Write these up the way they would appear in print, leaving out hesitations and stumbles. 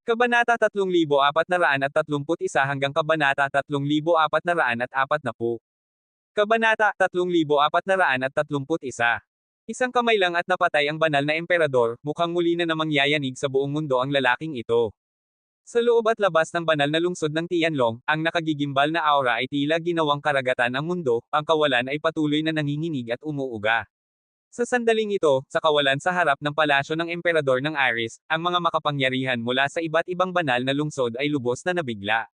Kabanata 3431 hanggang Kabanata 3440. Kabanata 3431. Isang kamay lang at napatay ang banal na emperador, mukhang muli na namang yayanig sa buong mundo ang lalaking ito. Sa loob at labas ng banal na lungsod ng Tianlong, ang nakagigimbal na aura ay tila ginawang karagatan ang mundo, ang kawalan ay patuloy na nanginginig at umuuga. Sa sandaling ito, sa kawalan sa harap ng palasyo ng emperador ng Aris, ang mga makapangyarihan mula sa iba't ibang banal na lungsod ay lubos na nabigla.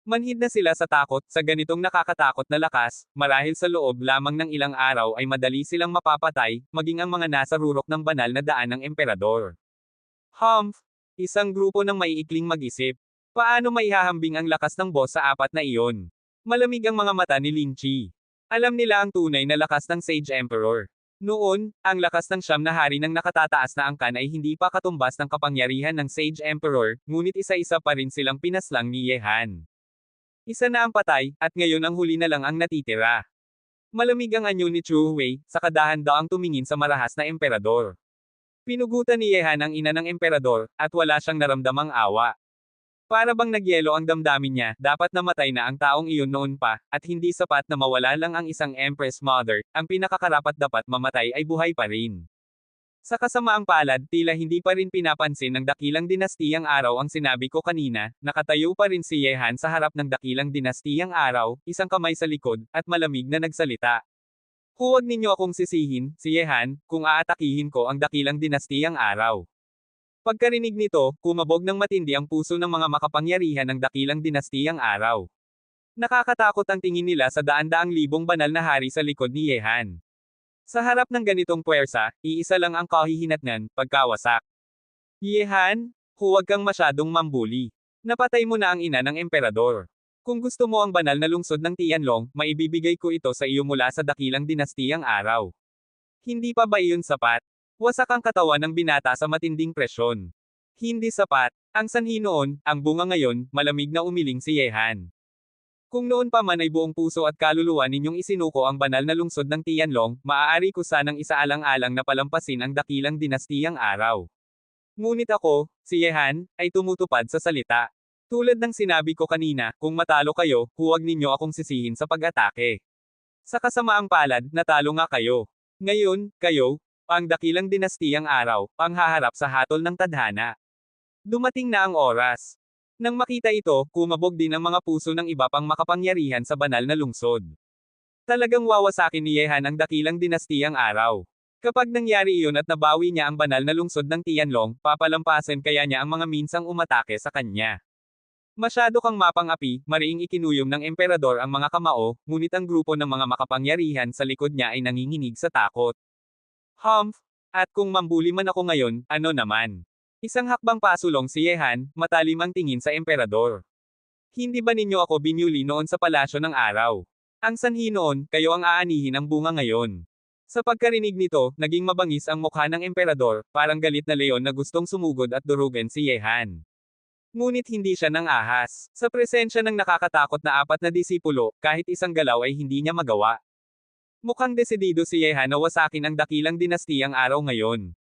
Manhid na sila sa takot, sa ganitong nakakatakot na lakas, marahil sa loob lamang ng ilang araw ay madali silang mapapatay, maging ang mga nasa rurok ng banal na daan ng emperador. Humph! Isang grupo ng maiikling mag-isip. Paano maihahambing ang lakas ng boss sa apat na iyon? Malamig ang mga mata ni Lin Chi. Alam nila ang tunay na lakas ng Sage Emperor. Noon, ang lakas ng siyam na hari ng nakatataas na angkan ay hindi pa katumbas ng kapangyarihan ng Sage Emperor, ngunit isa-isa pa rin silang pinaslang ni Ye Han. Isa na ang patay, at ngayon ang huli na lang ang natitira. Malamig ang anyo ni Chu Hui, sa kadahan-daang tumingin sa marahas na emperador. Pinugutan ni Ye Han ang ina ng emperador, at wala siyang naramdamang awa. Para bang nagyelo ang damdamin niya, dapat namatay na ang taong iyon noon pa, at hindi sapat na mawala lang ang isang Empress Mother, ang pinakakarapat-dapat mamatay ay buhay pa rin. Sa kasamaang palad, tila hindi pa rin pinapansin ng dakilang dinastiyang araw ang sinabi ko kanina, nakatayo pa rin si Ye Han sa harap ng dakilang dinastiyang araw, isang kamay sa likod, at malamig na nagsalita. Huwag ninyo akong sisihin, si Ye Han, kung aatakihin ko ang dakilang dinastiyang araw. Pagkarinig nito, kumabog ng matindi ang puso ng mga makapangyarihan ng dakilang dinastiyang araw. Nakakatakot ang tingin nila sa daan-daang libong banal na hari sa likod ni Ye Han. Sa harap ng ganitong puwersa, iisa lang ang kahihinatnan, pagkawasak. Ye Han, huwag kang masyadong mambuli. Napatay mo na ang ina ng emperador. Kung gusto mo ang banal na lungsod ng Tianlong, maibibigay ko ito sa iyo mula sa dakilang dinastiyang araw. Hindi pa ba iyon sapat? Wasak ang katawan ng binata sa matinding presyon. Hindi sapat. Ang sanhi noon, ang bunga ngayon, malamig na umiling si Ye Han. Kung noon pa man ay buong puso at kaluluwa ninyong isinuko ang banal na lungsod ng Tianlong, maaari ko sanang isaalang-alang na palampasin ang dakilang dinastiyang araw. Ngunit ako, si Ye Han, ay tumutupad sa salita. Tulad ng sinabi ko kanina, kung matalo kayo, huwag ninyo akong sisihin sa pag-atake. Sa kasamaang palad, natalo nga kayo. Ngayon, kayo, ang dakilang dinastiyang araw, ang haharap sa hatol ng tadhana. Dumating na ang oras. Nang makita ito, kumabog din ang mga puso ng iba pang makapangyarihan sa banal na lungsod. Talagang wawasakin ni Ye Han ang dakilang dinastiyang araw. Kapag nangyari iyon at nabawi niya ang banal na lungsod ng Tianlong, papalampasin kaya niya ang mga minsang umatake sa kanya. Masyado kang mapang-api, mariing ikinuyom ng emperador ang mga kamao, ngunit ang grupo ng mga makapangyarihan sa likod niya ay nanginginig sa takot. Humph! At kung mambuli man ako ngayon, ano naman? Isang hakbang pasulong si Ye Han, matalim ang tingin sa emperador. Hindi ba ninyo ako binyuli noon sa palasyo ng araw? Ang sanhi noon, kayo ang aanihin ang bunga ngayon. Sa pagkarinig nito, naging mabangis ang mukha ng emperador, parang galit na leon na gustong sumugod at durugin si Ye Han. Ngunit hindi siya nang ahas. Sa presensya ng nakakatakot na apat na disipulo, kahit isang galaw ay hindi niya magawa. Mukhang desidido si Ye Han na wasakin ang dakilang dinastiyang araw ngayon.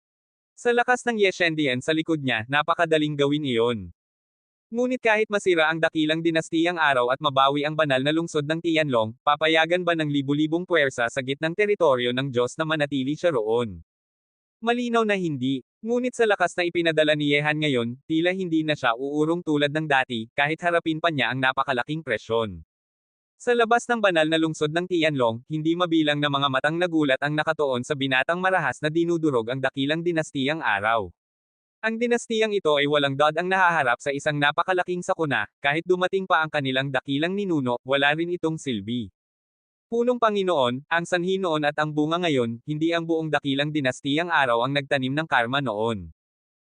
Sa lakas ng Ye Shendian sa likod niya, napakadaling gawin iyon. Ngunit kahit masira ang dakilang dinastiyang araw at mabawi ang banal na lungsod ng Tianlong, papayagan ba ng libu-libong puwersa sa gitnang teritoryo ng Diyos na manatili siya roon? Malinaw na hindi. Ngunit sa lakas na ipinadala ni Ye Han ngayon, tila hindi na siya uurong tulad ng dati, kahit harapin pa niya ang napakalaking presyon. Sa labas ng banal na lungsod ng Tianlong, hindi mabilang na mga matang nagulat ang nakatuon sa binatang marahas na dinudurog ang dakilang dinastiyang araw. Ang dinastiyang ito ay walang dod ang nahaharap sa isang napakalaking sakuna, kahit dumating pa ang kanilang dakilang ninuno, wala rin itong silbi. Punong Panginoon, ang sanhi noon at ang bunga ngayon, hindi ang buong dakilang dinastiyang araw ang nagtanim ng karma noon.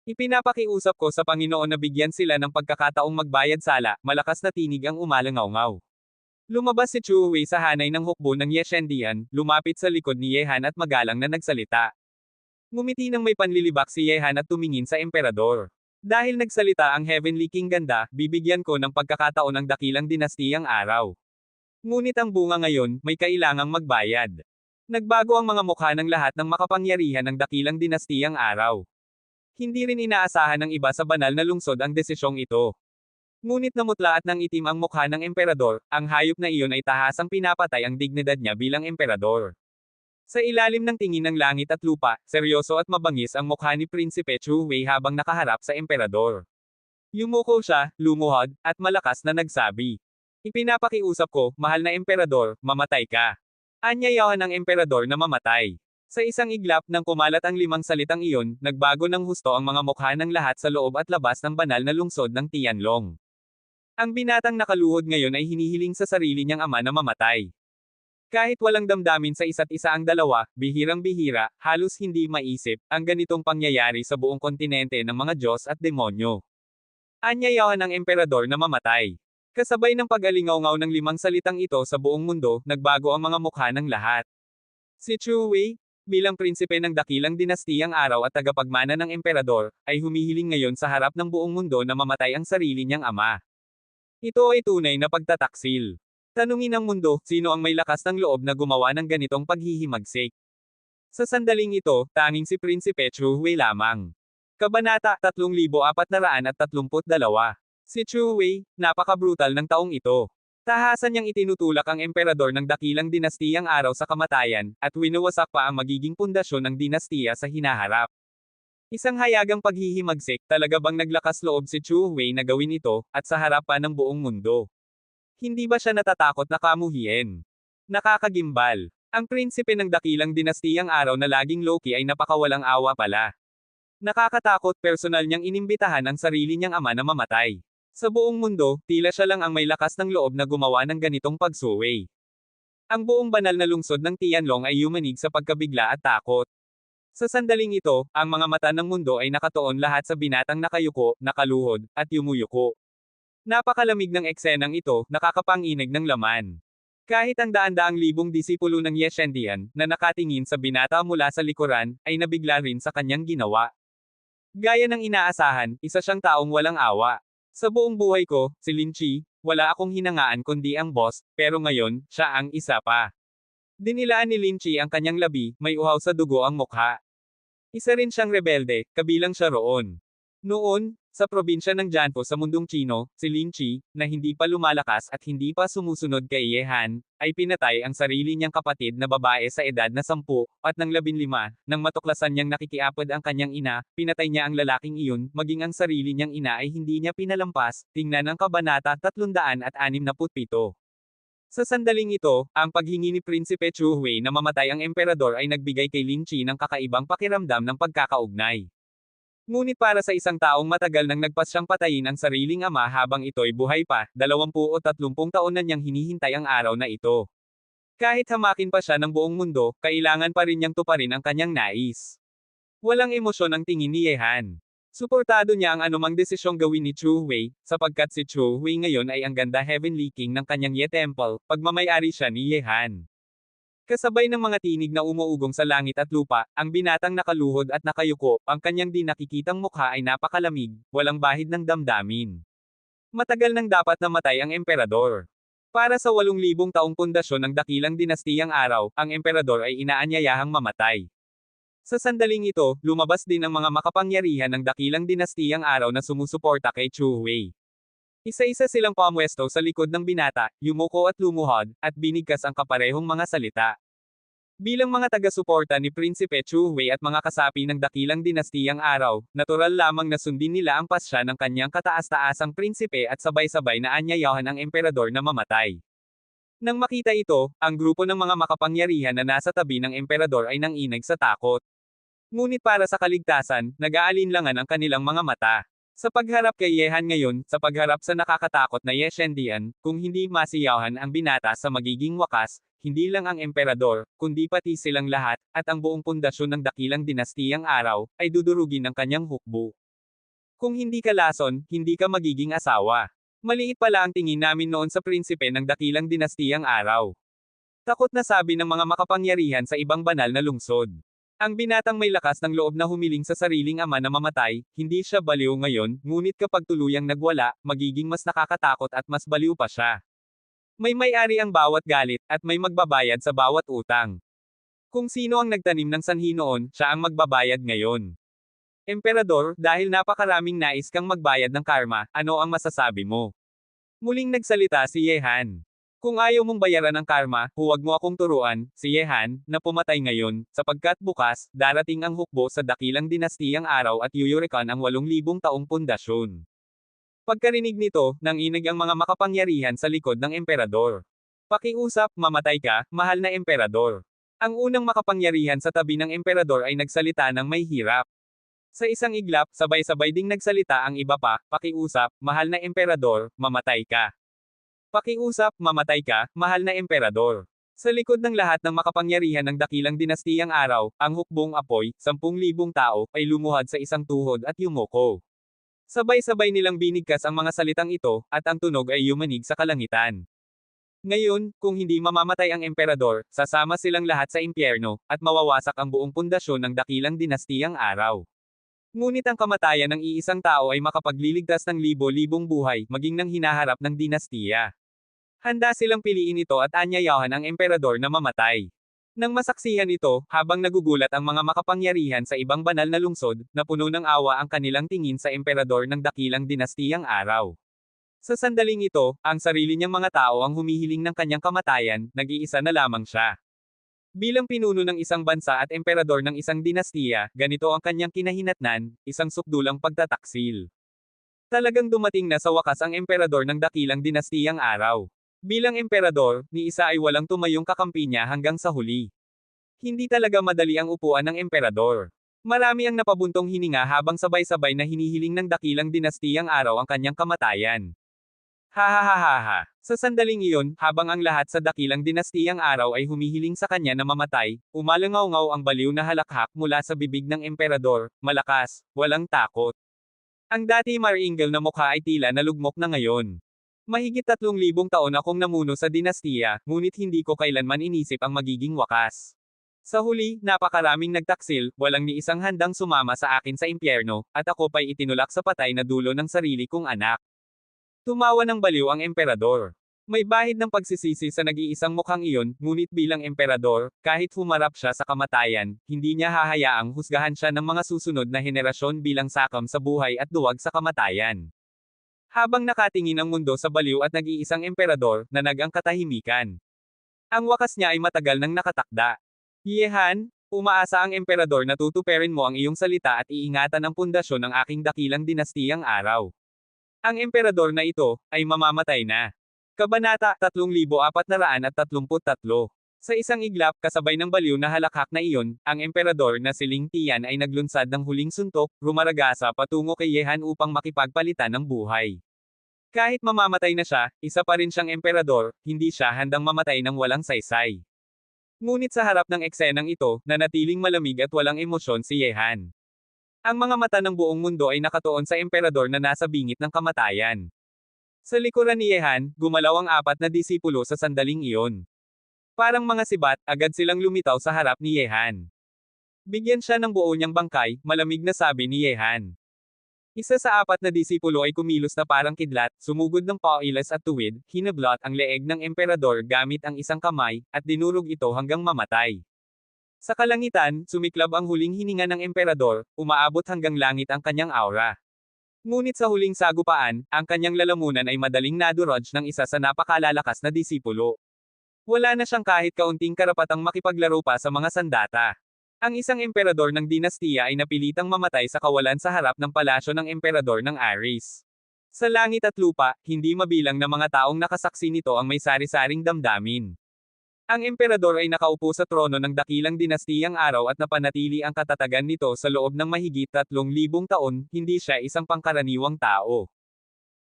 Ipinapakiusap ko sa Panginoon na bigyan sila ng pagkakataong magbayad sala, malakas na tinig ang umalangaw-ngaw. Lumabas si Chu Hui sa hanay ng hukbo ng Ye Shendian, lumapit sa likod ni Ye Han at magalang na nagsalita. Ngumiti ng may panlilibak si Ye Han at tumingin sa emperador. Dahil nagsalita ang Heavenly King Ganda, bibigyan ko ng pagkakataon ang dakilang dinastiyang araw. Ngunit ang bunga ngayon, may kailangang magbayad. Nagbago ang mga mukha ng lahat ng makapangyarihan ng dakilang dinastiyang araw. Hindi rin inaasahan ng iba sa banal na lungsod ang desisyong ito. Ngunit namutla at nang itim ang mukha ng emperador, ang hayop na iyon ay tahasang pinapatay ang dignidad niya bilang emperador. Sa ilalim ng tingin ng langit at lupa, seryoso at mabangis ang mukha ni Prinsipe Chu Wei habang nakaharap sa emperador. Yumuko siya, lumuhod, at malakas na nagsabi. Ipinapakiusap ko, mahal na emperador, mamatay ka. Anyayahan ng emperador na mamatay. Sa isang iglap nang kumalat ang 5 salitang iyon, nagbago ng husto ang mga mukha ng lahat sa loob at labas ng banal na lungsod ng Tianlong. Ang binatang nakaluhod ngayon ay hinihiling sa sarili niyang ama na mamatay. Kahit walang damdamin sa isa't isa ang dalawa, bihirang-bihira, halos hindi maisip, ang ganitong pangyayari sa buong kontinente ng mga Diyos at demonyo. Anyayahan ng emperador na mamatay. Kasabay ng pag-alingaw-ngaw ng 5 salitang ito sa buong mundo, nagbago ang mga mukha ng lahat. Si Chu Wei, bilang prinsipe ng dakilang dinastiyang araw at tagapagmana ng emperador, ay humihiling ngayon sa harap ng buong mundo na mamatay ang sarili niyang ama. Ito ay tunay na pagtataksil. Tanungin ng mundo, sino ang may lakas ng loob na gumawa ng ganitong paghihimagsik? Sa sandaling ito, tanging si Prinsipe Chu Wei lamang. Kabanata 3432. Si Chu Wei, napaka-brutal ng taong ito. Tahasan niyang itinutulak ang emperador ng dakilang dinastiyang araw sa kamatayan, at winuwasak pa ang magiging pundasyon ng dinastiya sa hinaharap. Isang hayagang paghihimagsik, talaga bang naglakas loob si Chu Wei na gawin ito, at sa harapan ng buong mundo? Hindi ba siya natatakot na kamuhiin? Nakakagimbal. Ang prinsipe ng dakilang dinastiyang araw na laging low-key ay napakawalang awa pala. Nakakatakot, personal niyang inimbitahan ang sarili niyang ama na mamatay. Sa buong mundo, tila siya lang ang may lakas ng loob na gumawa ng ganitong pagsuway. Ang buong banal na lungsod ng Tianlong ay yumanig sa pagkabigla at takot. Sa sandaling ito, ang mga mata ng mundo ay nakatuon lahat sa binatang nakayuko, nakaluhod, at yumuyuko. Napakalamig ng eksenang ito, nakakapanginig ng laman. Kahit ang daan-daang libong disipulo ng Yeshendian, na nakatingin sa binata mula sa likuran, ay nabigla rin sa kanyang ginawa. Gaya ng inaasahan, isa siyang taong walang awa. Sa buong buhay ko, si Lin Chi, wala akong hinangaan kundi ang boss, pero ngayon, siya ang isa pa. Dinilaan ni Lin Chi ang kanyang labi, may uhaw sa dugo ang mukha. Isa rin siyang rebelde, kabilang siya roon. Noon, sa probinsya ng Jianpo sa mundong Chino, si Lin Chi, na hindi pa lumalakas at hindi pa sumusunod kay Ye Han, ay pinatay ang sarili niyang kapatid na babae sa edad na 10, at ng 15, nang matuklasan niyang nakikiapod ang kanyang ina, pinatay niya ang lalaking iyon, maging ang sarili niyang ina ay hindi niya pinalampas, tingnan ang kabanata 367. Sa sandaling ito, ang paghingi ni Prinsipe Chu Wei na mamatay ang emperador ay nagbigay kay Lin Chi ng kakaibang pakiramdam ng pagkakaugnay. Ngunit para sa isang taong matagal nang nagpasyang patayin ang sariling ama habang ito'y buhay pa, 20 o 30 taon na niyang hinihintay ang araw na ito. Kahit hamakin pa siya ng buong mundo, kailangan pa rin niyang tuparin ang kanyang nais. Walang emosyon ang tingin ni Ye Han. Suportado niya ang anumang desisyong gawin ni Chu Wei, sapagkat si Chu Wei ngayon ay ang ganda Heavenly King ng kanyang Ye Temple, pagmamayari siya ni Ye Han. Kasabay ng mga tinig na umuugong sa langit at lupa, ang binatang nakaluhod at nakayuko, ang kanyang di nakikitang mukha ay napakalamig, walang bahid ng damdamin. Matagal nang dapat namatay ang emperador. Para sa 8,000 taong pundasyon ng dakilang dinastiyang araw, ang emperador ay inaanyayahang mamatay. Sa sandaling ito, lumabas din ang mga makapangyarihan ng dakilang dinastiyang araw na sumusuporta kay Chu Wei. Isa-isa silang pamwesto sa likod ng binata, yumuko at lumuhod, at binigkas ang kaparehong mga salita. Bilang mga taga-suporta ni Prinsipe Chu Wei at mga kasapi ng dakilang dinastiyang araw, natural lamang na sundin nila ang pasya ng kanyang kataas-taasang prinsipe at sabay-sabay na anyayahan ang emperador na mamatay. Nang makita ito, ang grupo ng mga makapangyarihan na nasa tabi ng emperador ay nanginig sa takot. Ngunit para sa kaligtasan, nag-aalinlangan ang kanilang mga mata. Sa pagharap kay Ye Han ngayon, sa pagharap sa nakakatakot na Yeshendian, kung hindi masiyahan ang binata sa magiging wakas, hindi lang ang emperador, kundi pati silang lahat, at ang buong pundasyon ng dakilang dinastiyang araw, ay dudurugin ng kanyang hukbo. Kung hindi ka lason, hindi ka magiging asawa. Maliit pala ang tingin namin noon sa prinsipe ng dakilang dinastiyang araw. Takot na sabi ng mga makapangyarihan sa ibang banal na lungsod. Ang binatang may lakas ng loob na humiling sa sariling ama na mamatay, hindi siya baliw ngayon, ngunit kapag tuluyang nagwala, magiging mas nakakatakot at mas baliw pa siya. May may-ari ang bawat galit, at may magbabayad sa bawat utang. Kung sino ang nagtanim ng sanhi noon, siya ang magbabayad ngayon. Emperador, dahil napakaraming nais kang magbayad ng karma, ano ang masasabi mo? Muling nagsalita si Yehan. Kung ayaw mong bayaran ang karma, huwag mo akong turuan, si Yehan, na pumatay ngayon, sapagkat bukas, darating ang hukbo sa dakilang dinastiyang araw at yuyurikan ang 8,000 taong pundasyon. Pagkarinig nito, nanginig ang mga makapangyarihan sa likod ng emperador. Pakiusap, mamatay ka, mahal na emperador. Ang unang makapangyarihan sa tabi ng emperador ay nagsalita ng may hirap. Sa isang iglap, sabay-sabay ding nagsalita ang iba pa, pakiusap, mahal na emperador, mamatay ka. Pakiusap, mamatay ka, mahal na emperador. Sa likod ng lahat ng makapangyarihan ng dakilang dinastiyang araw, ang hukbong apoy, 10,000 tao, ay lumuhad sa isang tuhod at yumuko. Sabay-sabay nilang binigkas ang mga salitang ito, at ang tunog ay yumanig sa kalangitan. Ngayon, kung hindi mamamatay ang emperador, sasama silang lahat sa impyerno, at mawawasak ang buong pundasyon ng dakilang dinastiyang araw. Ngunit ang kamatayan ng iisang tao ay makapagliligtas ng libo-libong buhay, maging ng hinaharap ng dinastiya. Handa silang piliin ito at anyayahan ang emperador na mamatay. Nang masaksihan ito, habang nagugulat ang mga makapangyarihan sa ibang banal na lungsod, na puno ng awa ang kanilang tingin sa emperador ng dakilang dinastiyang araw. Sa sandaling ito, ang sarili niyang mga tao ang humihiling ng kanyang kamatayan, nag-iisa na lamang siya. Bilang pinuno ng isang bansa at emperador ng isang dinastiya, ganito ang kanyang kinahinatnan, isang sukdulang pagtataksil. Talagang dumating na sa wakas ang emperador ng dakilang dinastiyang araw. Bilang emperador, ni isa ay walang tumayong kakampi niya hanggang sa huli. Hindi talaga madali ang upuan ng emperador. Marami ang napabuntong hininga habang sabay-sabay na hinihiling ng dakilang dinastiyang araw ang kanyang kamatayan. Hahaha. Sa sandaling iyon, habang ang lahat sa dakilang dinastiyang araw ay humihiling sa kanya na mamatay, umalangaw-ngaw ang baliw na halakhak mula sa bibig ng emperador, malakas, walang takot. Ang dati maringal na mukha ay tila nalugmok na ngayon. Mahigit 3,000 taon akong namuno sa dinastiya, ngunit hindi ko kailanman inisip ang magiging wakas. Sa huli, napakaraming nagtaksil, walang ni isang handang sumama sa akin sa impyerno, at ako pa'y itinulak sa patay na dulo ng sarili kong anak. Tumawa ng baliw ang emperador. May bahid ng pagsisisi sa nag-iisang mukhang iyon, ngunit bilang emperador, kahit humarap siya sa kamatayan, hindi niya hahayaang husgahan siya ng mga susunod na henerasyon bilang sakam sa buhay at duwag sa kamatayan. Habang nakatingin ang mundo sa baliw at nag-iisang emperador, nanag ang katahimikan. Ang wakas niya ay matagal nang nakatakda. Yehan, umaasa ang emperador na tutuperin mo ang iyong salita at iingatan ang pundasyon ng aking dakilang dinastiyang araw. Ang emperador na ito, ay mamamatay na. Kabanata 3433. Sa isang iglap, kasabay ng baliw na halakhak na iyon, ang emperador na si Ling Tian ay naglunsad ng huling suntok, rumaragasa patungo kay Yehan upang makipagpalitan ng buhay. Kahit mamamatay na siya, isa pa rin siyang emperador, hindi siya handang mamatay ng walang saysay. Ngunit sa harap ng eksenang ito, nanatiling malamig at walang emosyon si Yehan. Ang mga mata ng buong mundo ay nakatuon sa emperador na nasa bingit ng kamatayan. Sa likuran ni Yehan, gumalaw ang 4 na disipulo sa sandaling iyon. Parang mga sibat, agad silang lumitaw sa harap ni Yehan. Bigyan siya ng buo niyang bangkay, malamig na sabi ni Yehan. Isa sa 4 na disipulo ay kumilos na parang kidlat, sumugod ng pauilas at tuwid, hinablot ang leeg ng emperador gamit ang isang kamay, at dinurog ito hanggang mamatay. Sa kalangitan, sumiklab ang huling hininga ng emperador, umaabot hanggang langit ang kanyang aura. Ngunit sa huling sagupaan, ang kanyang lalamunan ay madaling nadurog ng isa sa napakalalakas na disipulo. Wala na siyang kahit kaunting karapatang makipaglaro pa sa mga sandata. Ang isang emperador ng dinastiya ay napilitang mamatay sa kawalan sa harap ng palasyo ng emperador ng Aris. Sa langit at lupa, hindi mabilang na mga taong nakasaksi nito ang may sari-saring damdamin. Ang emperador ay nakaupo sa trono ng dakilang dinastiyang araw at napanatili ang katatagan nito sa loob ng mahigit 3,000 taon, hindi siya isang pangkaraniwang tao.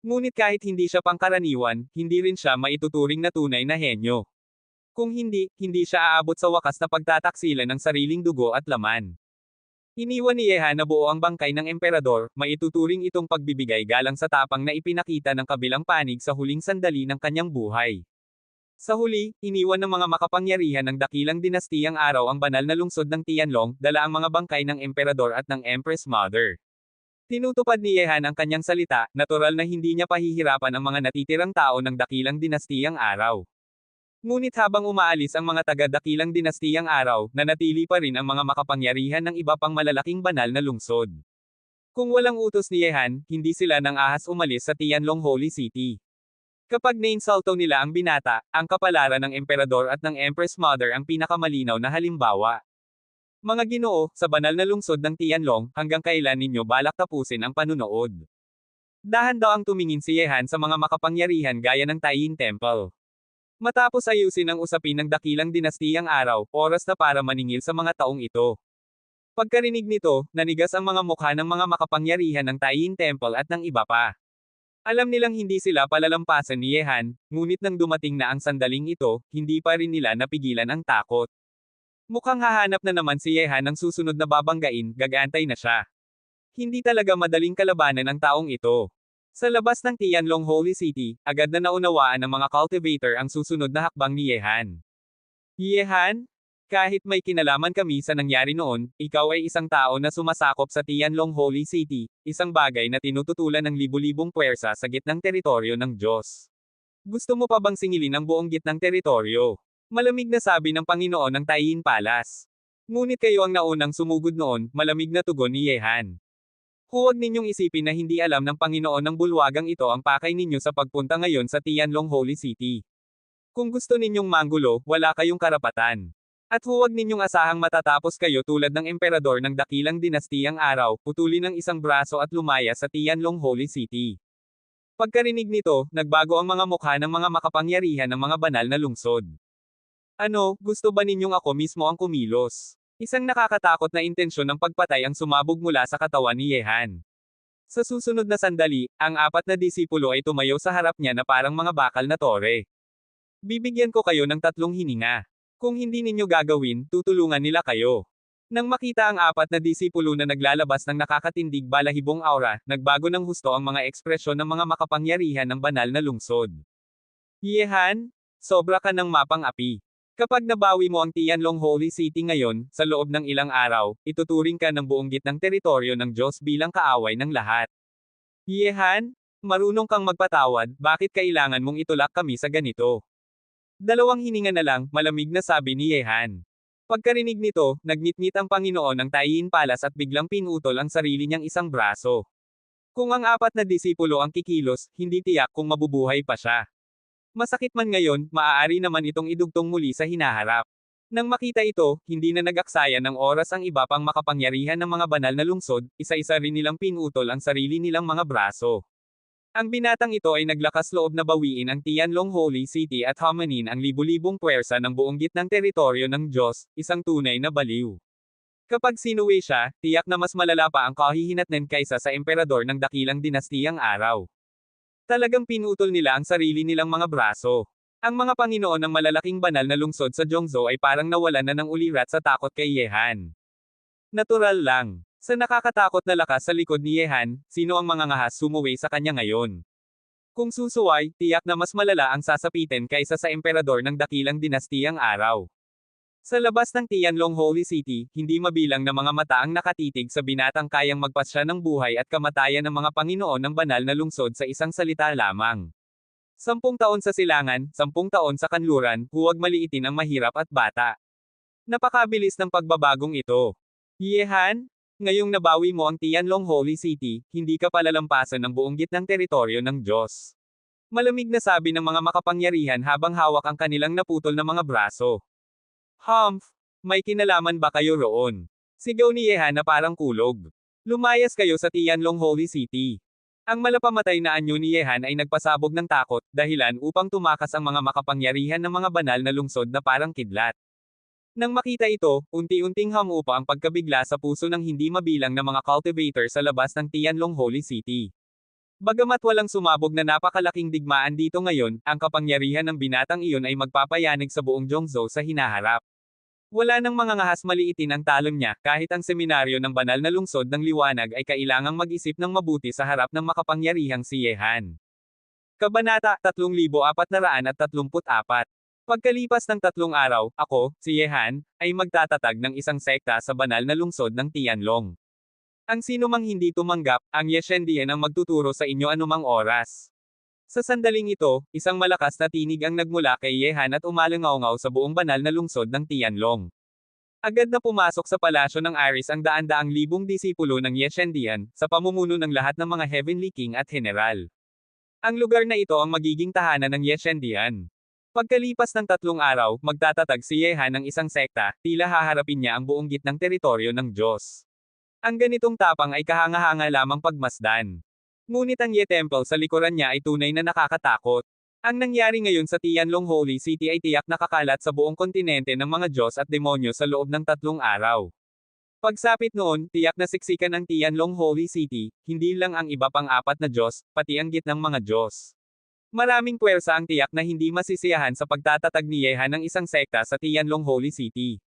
Ngunit kahit hindi siya pangkaraniwan, hindi rin siya maituturing na tunay na henyo. Kung hindi, hindi siya aabot sa wakas na pagtataksilan ng sariling dugo at laman. Iniwan ni Yehan na buo ang bangkay ng emperador, maituturing itong pagbibigay galang sa tapang na ipinakita ng kabilang panig sa huling sandali ng kanyang buhay. Sa huli, iniwan ng mga makapangyarihan ng dakilang dinastiyang araw ang banal na lungsod ng Tianlong, dala ang mga bangkay ng emperador at ng Empress Mother. Tinutupad ni Yehan ang kanyang salita, natural na hindi niya pahihirapan ang mga natitirang tao ng dakilang dinastiyang araw. Ngunit habang umaalis ang mga taga-dakilang dinastiyang araw, nanatili pa rin ang mga makapangyarihan ng iba pang malalaking banal na lungsod. Kung walang utos ni Yehan, hindi sila nang ahas umalis sa Tianlong Holy City. Kapag nainsulto nila ang binata, ang kapalaran ng emperador at ng Empress Mother ang pinakamalinaw na halimbawa. Mga ginoo, sa banal na lungsod ng Tianlong, hanggang kailan ninyo balak tapusin ang panunood? Dahan daw ang tumingin si Yehan sa mga makapangyarihan gaya ng Taiyin Temple. Matapos ayusin ang usapin ng dakilang dinastiyang araw, oras na para maningil sa mga taong ito. Pagkarinig nito, nanigas ang mga mukha ng mga makapangyarihan ng Taiyin Temple at ng iba pa. Alam nilang hindi sila palalampasan ni Yehan, ngunit nang dumating na ang sandaling ito, hindi pa rin nila napigilan ang takot. Mukhang hahanap na naman si Yehan ng susunod na babanggain, gagantay na siya. Hindi talaga madaling kalabanan ang taong ito. Sa labas ng Tianlong Holy City, agad na naunawaan ng mga cultivator ang susunod na hakbang ni Yehan. Yehan? Kahit may kinalaman kami sa nangyari noon, ikaw ay isang tao na sumasakop sa Tianlong Holy City, isang bagay na tinututulan ng libu-libong puwersa sa gitnang teritoryo ng Diyos. Gusto mo pa bang singilin ang buong gitnang teritoryo? Malamig na sabi ng Panginoon ng Taiyin Palace. Ngunit kayo ang naunang sumugod noon, malamig na tugon ni Yehan. Huwag ninyong isipin na hindi alam ng Panginoon ng bulwagang ito ang pakay ninyo sa pagpunta ngayon sa Tianlong Holy City. Kung gusto ninyong manggulo, wala kayong karapatan. At huwag ninyong asahang matatapos kayo tulad ng emperador ng dakilang dinastiyang araw, putulin ng isang braso at lumaya sa Tianlong Holy City. Pagkarinig nito, nagbago ang mga mukha ng mga makapangyarihan ng mga banal na lungsod. Ano, gusto ba ninyong ako mismo ang kumilos? Isang nakakatakot na intensyon ng pagpatay ang sumabog mula sa katawan ni Yehan. Sa susunod na sandali, ang apat na disipulo ay tumayo sa harap niya na parang mga bakal na tore. Bibigyan ko kayo ng 3 hininga. Kung hindi ninyo gagawin, tutulungan nila kayo. Nang makita ang apat na disipulo na naglalabas ng nakakatindig balahibong aura, nagbago ng husto ang mga ekspresyon ng mga makapangyarihan ng banal na lungsod. Yehan, sobra ka ng mapang-api. Kapag nabawi mo ang Tianlong Holy City ngayon, sa loob ng ilang araw, ituturing ka ng buong gitnang teritoryo ng Diyos bilang kaaway ng lahat. Yehan, marunong kang magpatawad, bakit kailangan mong itulak kami sa ganito? 2 hininga na lang, malamig na sabi ni Yehan. Pagkarinig nito, nagngit-ngit ang Panginoon ng Taiyin Palace at biglang pinutol ang sarili niyang isang braso. Kung ang apat na disipulo ang kikilos, hindi tiyak kung mabubuhay pa siya. Masakit man ngayon, maaari naman itong idugtong muli sa hinaharap. Nang makita ito, hindi na nag-aksaya ng oras ang iba pang makapangyarihan ng mga banal na lungsod, isa-isa rin nilang pinutol ang sarili nilang mga braso. Ang binatang ito ay naglakas loob na bawiin ang Tianlong Holy City at hamanin ang libu-libong puwersa ng buong gitnang teritoryo ng Diyos, isang tunay na baliw. Kapag sinuwi siya, tiyak na mas malala pa ang kahihinatnan kaysa sa emperador ng dakilang dinastiyang araw. Talagang pinutol nila ang sarili nilang mga braso. Ang mga Panginoon ng malalaking banal na lungsod sa Zhongzhou ay parang nawalan na ng ulirat sa takot kay Yehan. Natural lang. Sa nakakatakot na lakas sa likod ni Yehan, sino ang mga ngahas sumuway sa kanya ngayon? Kung susuway, tiyak na mas malala ang sasapitin kaysa sa emperador ng dakilang dinastiyang araw. Sa labas ng Tianlong Holy City, hindi mabilang na mga mata ang nakatitig sa binatang kayang magpasya ng buhay at kamatayan ng mga Panginoon ng banal na lungsod sa isang salita lamang. 10 taon sa silangan, 10 taon sa kanluran, huwag maliitin ang mahirap at bata. Napakabilis ng pagbabagong ito. Yehan? Ngayong nabawi mo ang Tianlong Holy City, hindi ka palalampasan ng buong gitnang teritoryo ng Diyos. Malamig na sabi ng mga makapangyarihan habang hawak ang kanilang naputol na mga braso. Humph! May kinalaman ba kayo roon? Sigaw ni Yehan na parang kulog. Lumayas kayo sa Tianlong Holy City. Ang malapamatay na anyo ni Yehan ay nagpasabog ng takot, dahilan upang tumakas ang mga makapangyarihan ng mga banal na lungsod na parang kidlat. Nang makita ito, unti-unting hamupa ang pagkabigla sa puso ng hindi mabilang na mga cultivator sa labas ng Tianlong Holy City. Bagamat walang sumabog na napakalaking digmaan dito ngayon, ang kapangyarihan ng binatang iyon ay magpapayanig sa buong Zhongzhou sa hinaharap. Wala nang mga ngahas maliitin ang talon niya, kahit ang seminaryo ng banal na lungsod ng liwanag ay kailangang mag-isip ng mabuti sa harap ng makapangyarihang si Yehan. Kabanata 3434. Pagkalipas ng 3 araw, ako, si Yehan, ay magtatatag ng isang sekta sa banal na lungsod ng Tianlong. Ang sinumang hindi tumanggap, ang Yeshendian ang magtuturo sa inyo anumang oras. Sa sandaling ito, isang malakas na tinig ang nagmula kay Yehan at umalangaw sa buong banal na lungsod ng Tianlong. Agad na pumasok sa palasyo ng Aris ang daan-daang libong disipulo ng Yeshendian, sa pamumuno ng lahat ng mga Heavenly King at General. Ang lugar na ito ang magiging tahanan ng Yeshendian. Pagkalipas ng 3 araw, magtatatag si Yehan ng isang sekta, tila haharapin niya ang buong gitnang teritoryo ng Diyos. Ang ganitong tapang ay kahanga-hanga lamang pagmasdan. Ngunit ang Ye Temple sa likuran niya ay tunay na nakakatakot. Ang nangyari ngayon sa Tianlong Holy City ay tiyak nakakalat sa buong kontinente ng mga Diyos at demonyo sa loob ng 3 araw. Pagsapit noon, tiyak na siksikan ang Tianlong Holy City, hindi lang ang iba pang 4 na Diyos, pati ang gitnang mga Diyos. Maraming puwersa ang tiyak na hindi masisiyahan sa pagtatatag ni Yehan ng isang sekta sa Tianlong Holy City.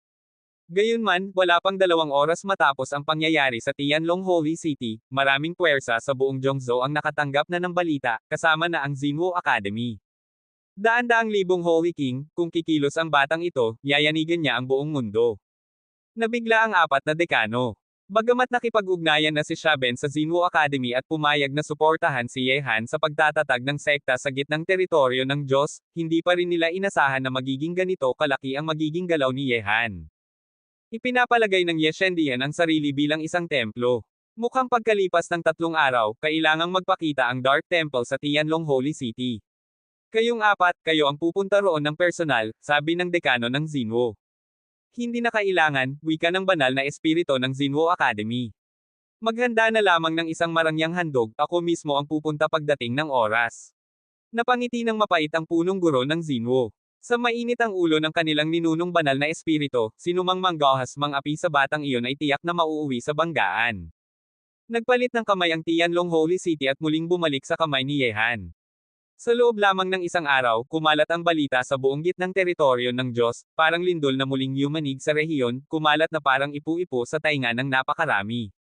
Gayunman, wala pang 2 oras matapos ang pangyayari sa Tianlong Holy City, maraming puwersa sa buong Zhongzhou ang nakatanggap na ng balita, kasama na ang Xinwu Academy. Daan-daang libong Holy King, kung kikilos ang batang ito, yayanigan niya ang buong mundo. Nabigla ang 4 na dekano. Bagamat nakipag-ugnayan na si Shaben sa Xinwu Academy at pumayag na suportahan si Yehan sa pagtatatag ng sekta sa gitnang teritoryo ng Diyos, hindi pa rin nila inasahan na magiging ganito kalaki ang magiging galaw ni Yehan. Ipinapalagay ng Yeshendian ang sarili bilang isang templo. Mukhang pagkalipas ng 3 araw, kailangang magpakita ang Dark Temple sa Tianlong Holy City. Kayong 4, kayo ang pupunta roon ng personal, sabi ng dekano ng Xinwu. Hindi na kailangan, wika ng banal na espiritu ng Xinwu Academy. Maghanda na lamang ng isang marangyang handog, ako mismo ang pupunta pagdating ng oras. Napangiti ng mapait ang punong guro ng Xinwu. Sa mainit ang ulo ng kanilang ninunong banal na espiritu, sinumang manggahas mang api sa batang iyon ay tiyak na mauuwi sa banggaan. Nagpalit ng kamay ang Tianlong Holy City at muling bumalik sa kamay ni Yehan. Sa loob lamang ng isang araw, kumalat ang balita sa buong gitnang teritoryo ng Diyos, parang lindol na muling yumanig sa rehiyon, kumalat na parang ipu-ipo sa tainga ng napakarami.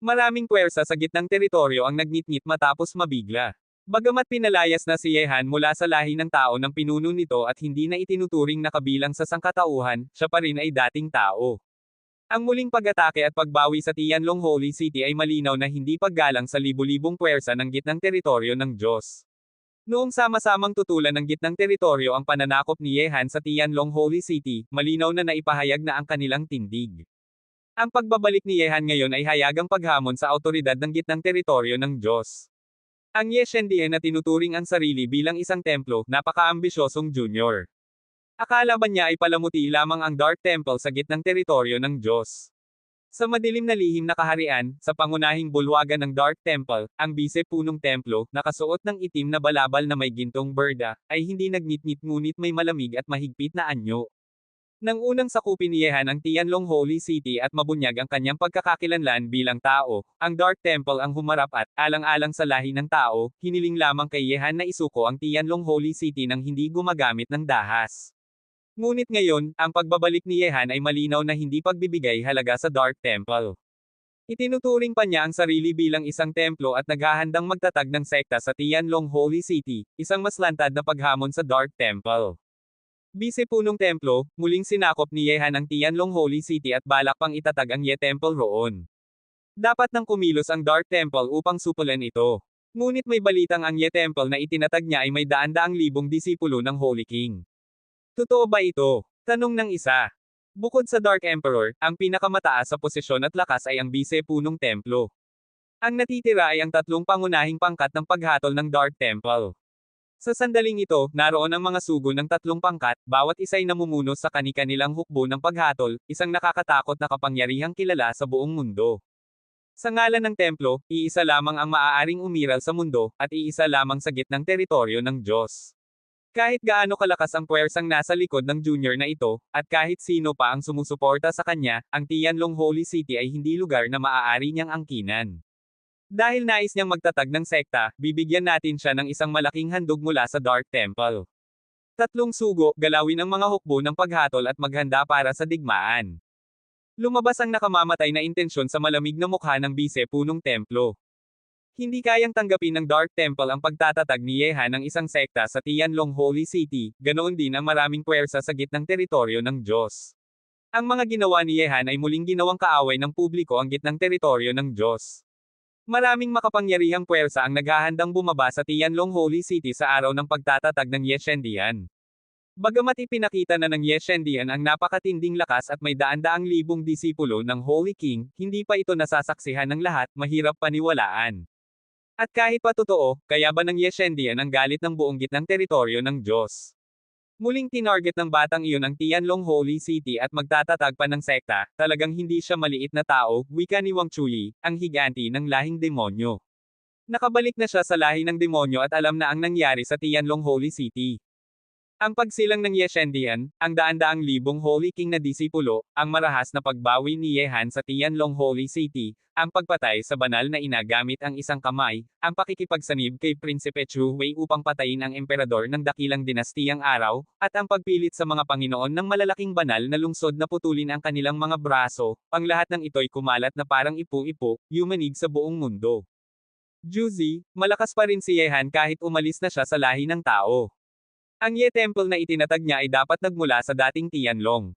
Maraming puwersa sa gitnang teritoryo ang nagnitnit matapos mabigla. Bagamat pinalayas na si Yehan mula sa lahi ng tao ng pinuno nito at hindi na itinuturing na kabilang sa sangkatauhan, siya pa rin ay dating tao. Ang muling pag-atake at pagbawi sa Tianlong Holy City ay malinaw na hindi paggalang sa libu-libong puwersa ng gitnang teritoryo ng Diyos. Noong sama-samang tutulan ng gitnang teritoryo ang pananakop ni Yehan sa Tianlong Holy City, malinaw na naipahayag na ang kanilang tindig. Ang pagbabalik ni Yehan ngayon ay hayagang paghamon sa awtoridad ng gitnang teritoryo ng Diyos. Ang Yeshendian na tinuturing ang sarili bilang isang templo, napaka-ambisyosong junior. Akala ba niya ay palamuti lamang ang Dark Temple sa gitnang teritoryo ng Diyos? Sa madilim na lihim na kaharian, sa pangunahing bulwagan ng Dark Temple, ang bise-punong templo, nakasuot ng itim na balabal na may gintong berda, ay hindi nagnitnit ngunit may malamig at mahigpit na anyo. Nang unang sakupin ni Yehan ang Tianlong Holy City at mabunyag ang kanyang pagkakakilanlan bilang tao, ang Dark Temple ang humarap at, alang-alang sa lahi ng tao, hiniling lamang kay Yehan na isuko ang Tianlong Holy City nang hindi gumagamit ng dahas. Ngunit ngayon, ang pagbabalik ni Yehan ay malinaw na hindi pagbibigay halaga sa Dark Temple. Itinuturing pa niya ang sarili bilang isang templo at naghahandang magtatag ng sekta sa Tianlong Holy City, isang maslantad na paghamon sa Dark Temple. Bise-punong templo, muling sinakop ni Yehan ang Tianlong Holy City at balak pang itatag ang Ye Temple roon. Dapat nang kumilos ang Dark Temple upang supulan ito. Ngunit may balitang ang Ye Temple na itinatag niya ay may daan-daang libong disipulo ng Holy King. Totoo ba ito? Tanong ng isa. Bukod sa Dark Emperor, ang pinakamataas sa posisyon at lakas ay ang bise-punong templo. Ang natitira ay ang 3 pangunahing pangkat ng paghatol ng Dark Temple. Sa sandaling ito, naroon ang mga sugo ng 3 pangkat, bawat isa'y namumuno sa kani-kanilang hukbo ng paghatol, isang nakakatakot na kapangyarihang kilala sa buong mundo. Sa ngalan ng templo, iisa lamang ang maaaring umiral sa mundo, at iisa lamang sa gitnang teritoryo ng Diyos. Kahit gaano kalakas ang puwersang nasa likod ng junior na ito, at kahit sino pa ang sumusuporta sa kanya, ang Tianlong Holy City ay hindi lugar na maaari niyang angkinan. Dahil nais niyang magtatag ng sekta, bibigyan natin siya ng isang malaking handog mula sa Dark Temple. 3 sugo, galawin ang mga hukbo ng paghatol at maghanda para sa digmaan. Lumabas ang nakamamatay na intensyon sa malamig na mukha ng bise-punong templo. Hindi kayang tanggapin ng Dark Temple ang pagtatatag ni Yehan ng isang sekta sa Tianlong Holy City, ganoon din ang maraming puwersa sa gitnang teritoryo ng Diyos. Ang mga ginawa ni Yehan ay muling ginawang kaaway ng publiko ang gitnang teritoryo ng Diyos. Maraming makapangyarihang puwersa ang naghahandang bumaba sa Tianlong Holy City sa araw ng pagtatatag ng Yeshendian. Bagamat ipinakita na ng Yeshendian ang napakatinding lakas at may daan-daang libong disipulo ng Holy King, hindi pa ito nasasaksihan ng lahat, mahirap paniwalaan. At kahit pa totoo, kaya ba ng Yeshendian ang galit ng buong gitnang teritoryo ng Diyos? Muling tinarget ng batang iyon ang Tianlong Holy City at magtatatag pa ng sekta, talagang hindi siya maliit na tao, wika ni Wang Chuyi, ang higanti ng lahing demonyo. Nakabalik na siya sa lahi ng demonyo at alam na ang nangyari sa Tianlong Holy City. Ang pagsilang ng Yeshendian, ang daan-daang libong Holy King na disipulo, ang marahas na pagbawi ni Yehan sa Tianlong Holy City, ang pagpatay sa banal na ina gamit ang isang kamay, ang pakikipagsanib kay Prinsipe Chu Wei upang patayin ang emperador ng dakilang dinastiyang araw, at ang pagpilit sa mga Panginoon ng malalaking banal na lungsod na putulin ang kanilang mga braso, ang lahat ng ito'y kumalat na parang ipu-ipo, yumanig sa buong mundo. Juzi, malakas pa rin si Yehan kahit umalis na siya sa lahi ng tao. Ang Ye Temple na itinatag niya ay dapat nagmula sa dating Tianlong.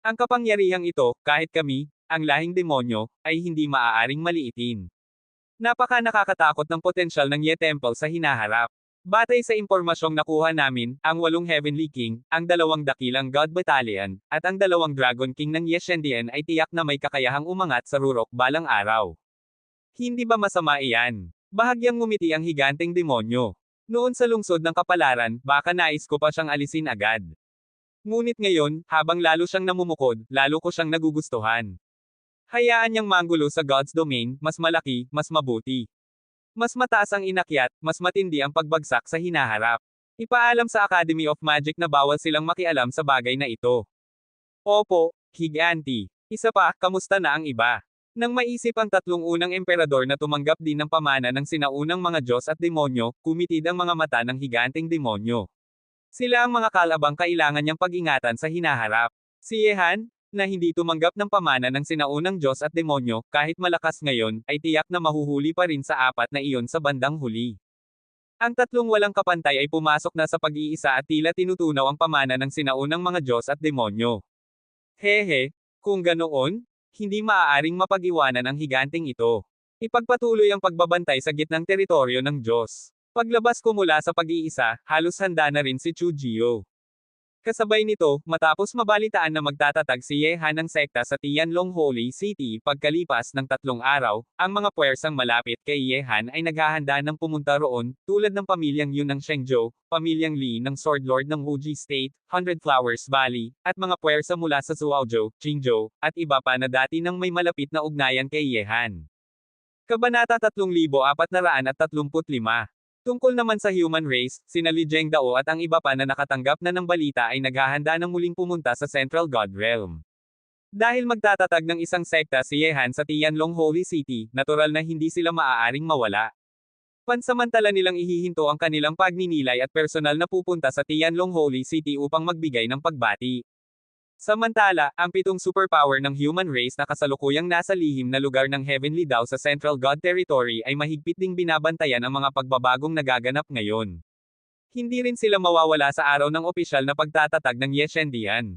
Ang kapangyarihang ito, kahit kami, ang lahing demonyo, ay hindi maaaring maliitin. Napaka nakakatakot ng potensyal ng Ye Temple sa hinaharap. Batay sa impormasyong nakuha namin, ang 8 Heavenly King, ang 2 dakilang God Battalion, at ang 2 Dragon King ng Yeshendian ay tiyak na may kakayahang umangat sa Rurok balang araw. Hindi ba masama iyan? Bahagyang ngumiti ang higanteng demonyo. Noon sa lungsod ng kapalaran, baka nais ko pa siyang alisin agad. Ngunit ngayon, habang lalo siyang namumukod, lalo ko siyang nagugustuhan. Hayaan niyang manggulo sa God's domain, mas malaki, mas mabuti. Mas mataas ang inakyat, mas matindi ang pagbagsak sa hinaharap. Ipaalam sa Academy of Magic na bawal silang makialam sa bagay na ito. Opo, higanti. Isa pa, kamusta na ang iba? Nang maisip ang 3 unang emperador na tumanggap din ng pamana ng sinaunang mga Diyos at demonyo, kumitid ang mga mata ng higanteng demonyo. Sila ang mga kalabang kailangan niyang pag-ingatan sa hinaharap. Si Yehan, na hindi tumanggap ng pamana ng sinaunang Diyos at demonyo, kahit malakas ngayon, ay tiyak na mahuhuli pa rin sa 4 na iyon sa bandang huli. Ang 3 walang kapantay ay pumasok na sa pag-iisa at tila tinutunaw ang pamana ng sinaunang mga Diyos at demonyo. Hehe, kung ganoon, hindi maaaring mapag-iwanan ang higanteng ito. Ipagpatuloy ang pagbabantay sa gitnang teritoryo ng Diyos. Paglabas ko mula sa pag-iisa, halos handa na rin si Chu Jio. Kasabay nito, matapos mabalitaan na magtatatag si Yehan ng sekta sa Tianlong Holy City pagkalipas ng 3 araw, ang mga puwersang malapit kay Yehan ay naghahanda ng pumunta roon, tulad ng pamilyang Yun ng Shengzhou, pamilyang Li ng Sword Lord ng Wuji State, Hundred Flowers Valley, at mga puwersa mula sa Zuouzhou, Qingzhou, at iba pa na dati nang may malapit na ugnayan kay Yehan. Kabanata 3435. Tungkol naman sa human race, sina Li Zhengdao at ang iba pa na nakatanggap na ng balita ay naghahanda ng muling pumunta sa Central God Realm. Dahil magtatatag ng isang sekta si Yehan sa Tianlong Holy City, natural na hindi sila maaaring mawala. Pansamantala nilang ihihinto ang kanilang pagninilay at personal na pupunta sa Tianlong Holy City upang magbigay ng pagbati. Samantala, ang 7 superpower ng human race na kasalukuyang nasa lihim na lugar ng Heavenly Dao sa Central God Territory ay mahigpit ding binabantayan ang mga pagbabagong nagaganap ngayon. Hindi rin sila mawawala sa araw ng opisyal na pagtatatag ng Yeshendian.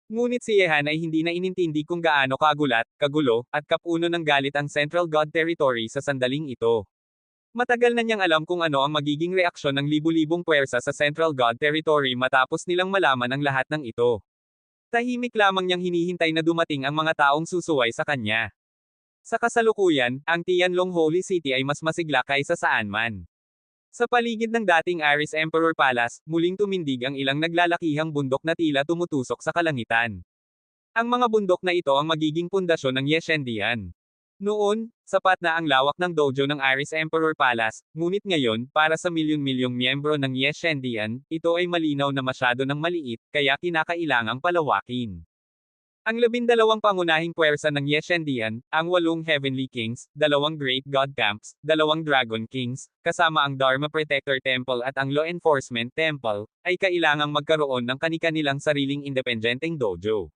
Ngunit si Yehan ay hindi na inintindi kung gaano kagulo, at kapuno ng galit ang Central God Territory sa sandaling ito. Matagal na niyang alam kung ano ang magiging reaksyon ng libu-libong puwersa sa Central God Territory matapos nilang malaman ang lahat ng ito. Tahimik lamang niyang hinihintay na dumating ang mga taong susuway sa kanya. Sa kasalukuyan, ang Tianlong Holy City ay mas masigla kaysa saan man. Sa paligid ng dating Aris Emperor Palace, muling tumindig ang ilang naglalakihang bundok na tila tumutusok sa kalangitan. Ang mga bundok na ito ang magiging pundasyon ng Yeshendian. Noon, sapat na ang lawak ng dojo ng Aris Emperor Palace, ngunit ngayon, para sa milyon-milyong miyembro ng Yeshendian, ito ay malinaw na masyado ng maliit, kaya kinakailangang palawakin. Ang 12 pangunahing puwersa ng Yeshendian, ang 8 Heavenly Kings, 2 Great God Camps, 2 Dragon Kings, kasama ang Dharma Protector Temple at ang Law Enforcement Temple, ay kailangang magkaroon ng kani-kanilang sariling independenteng dojo.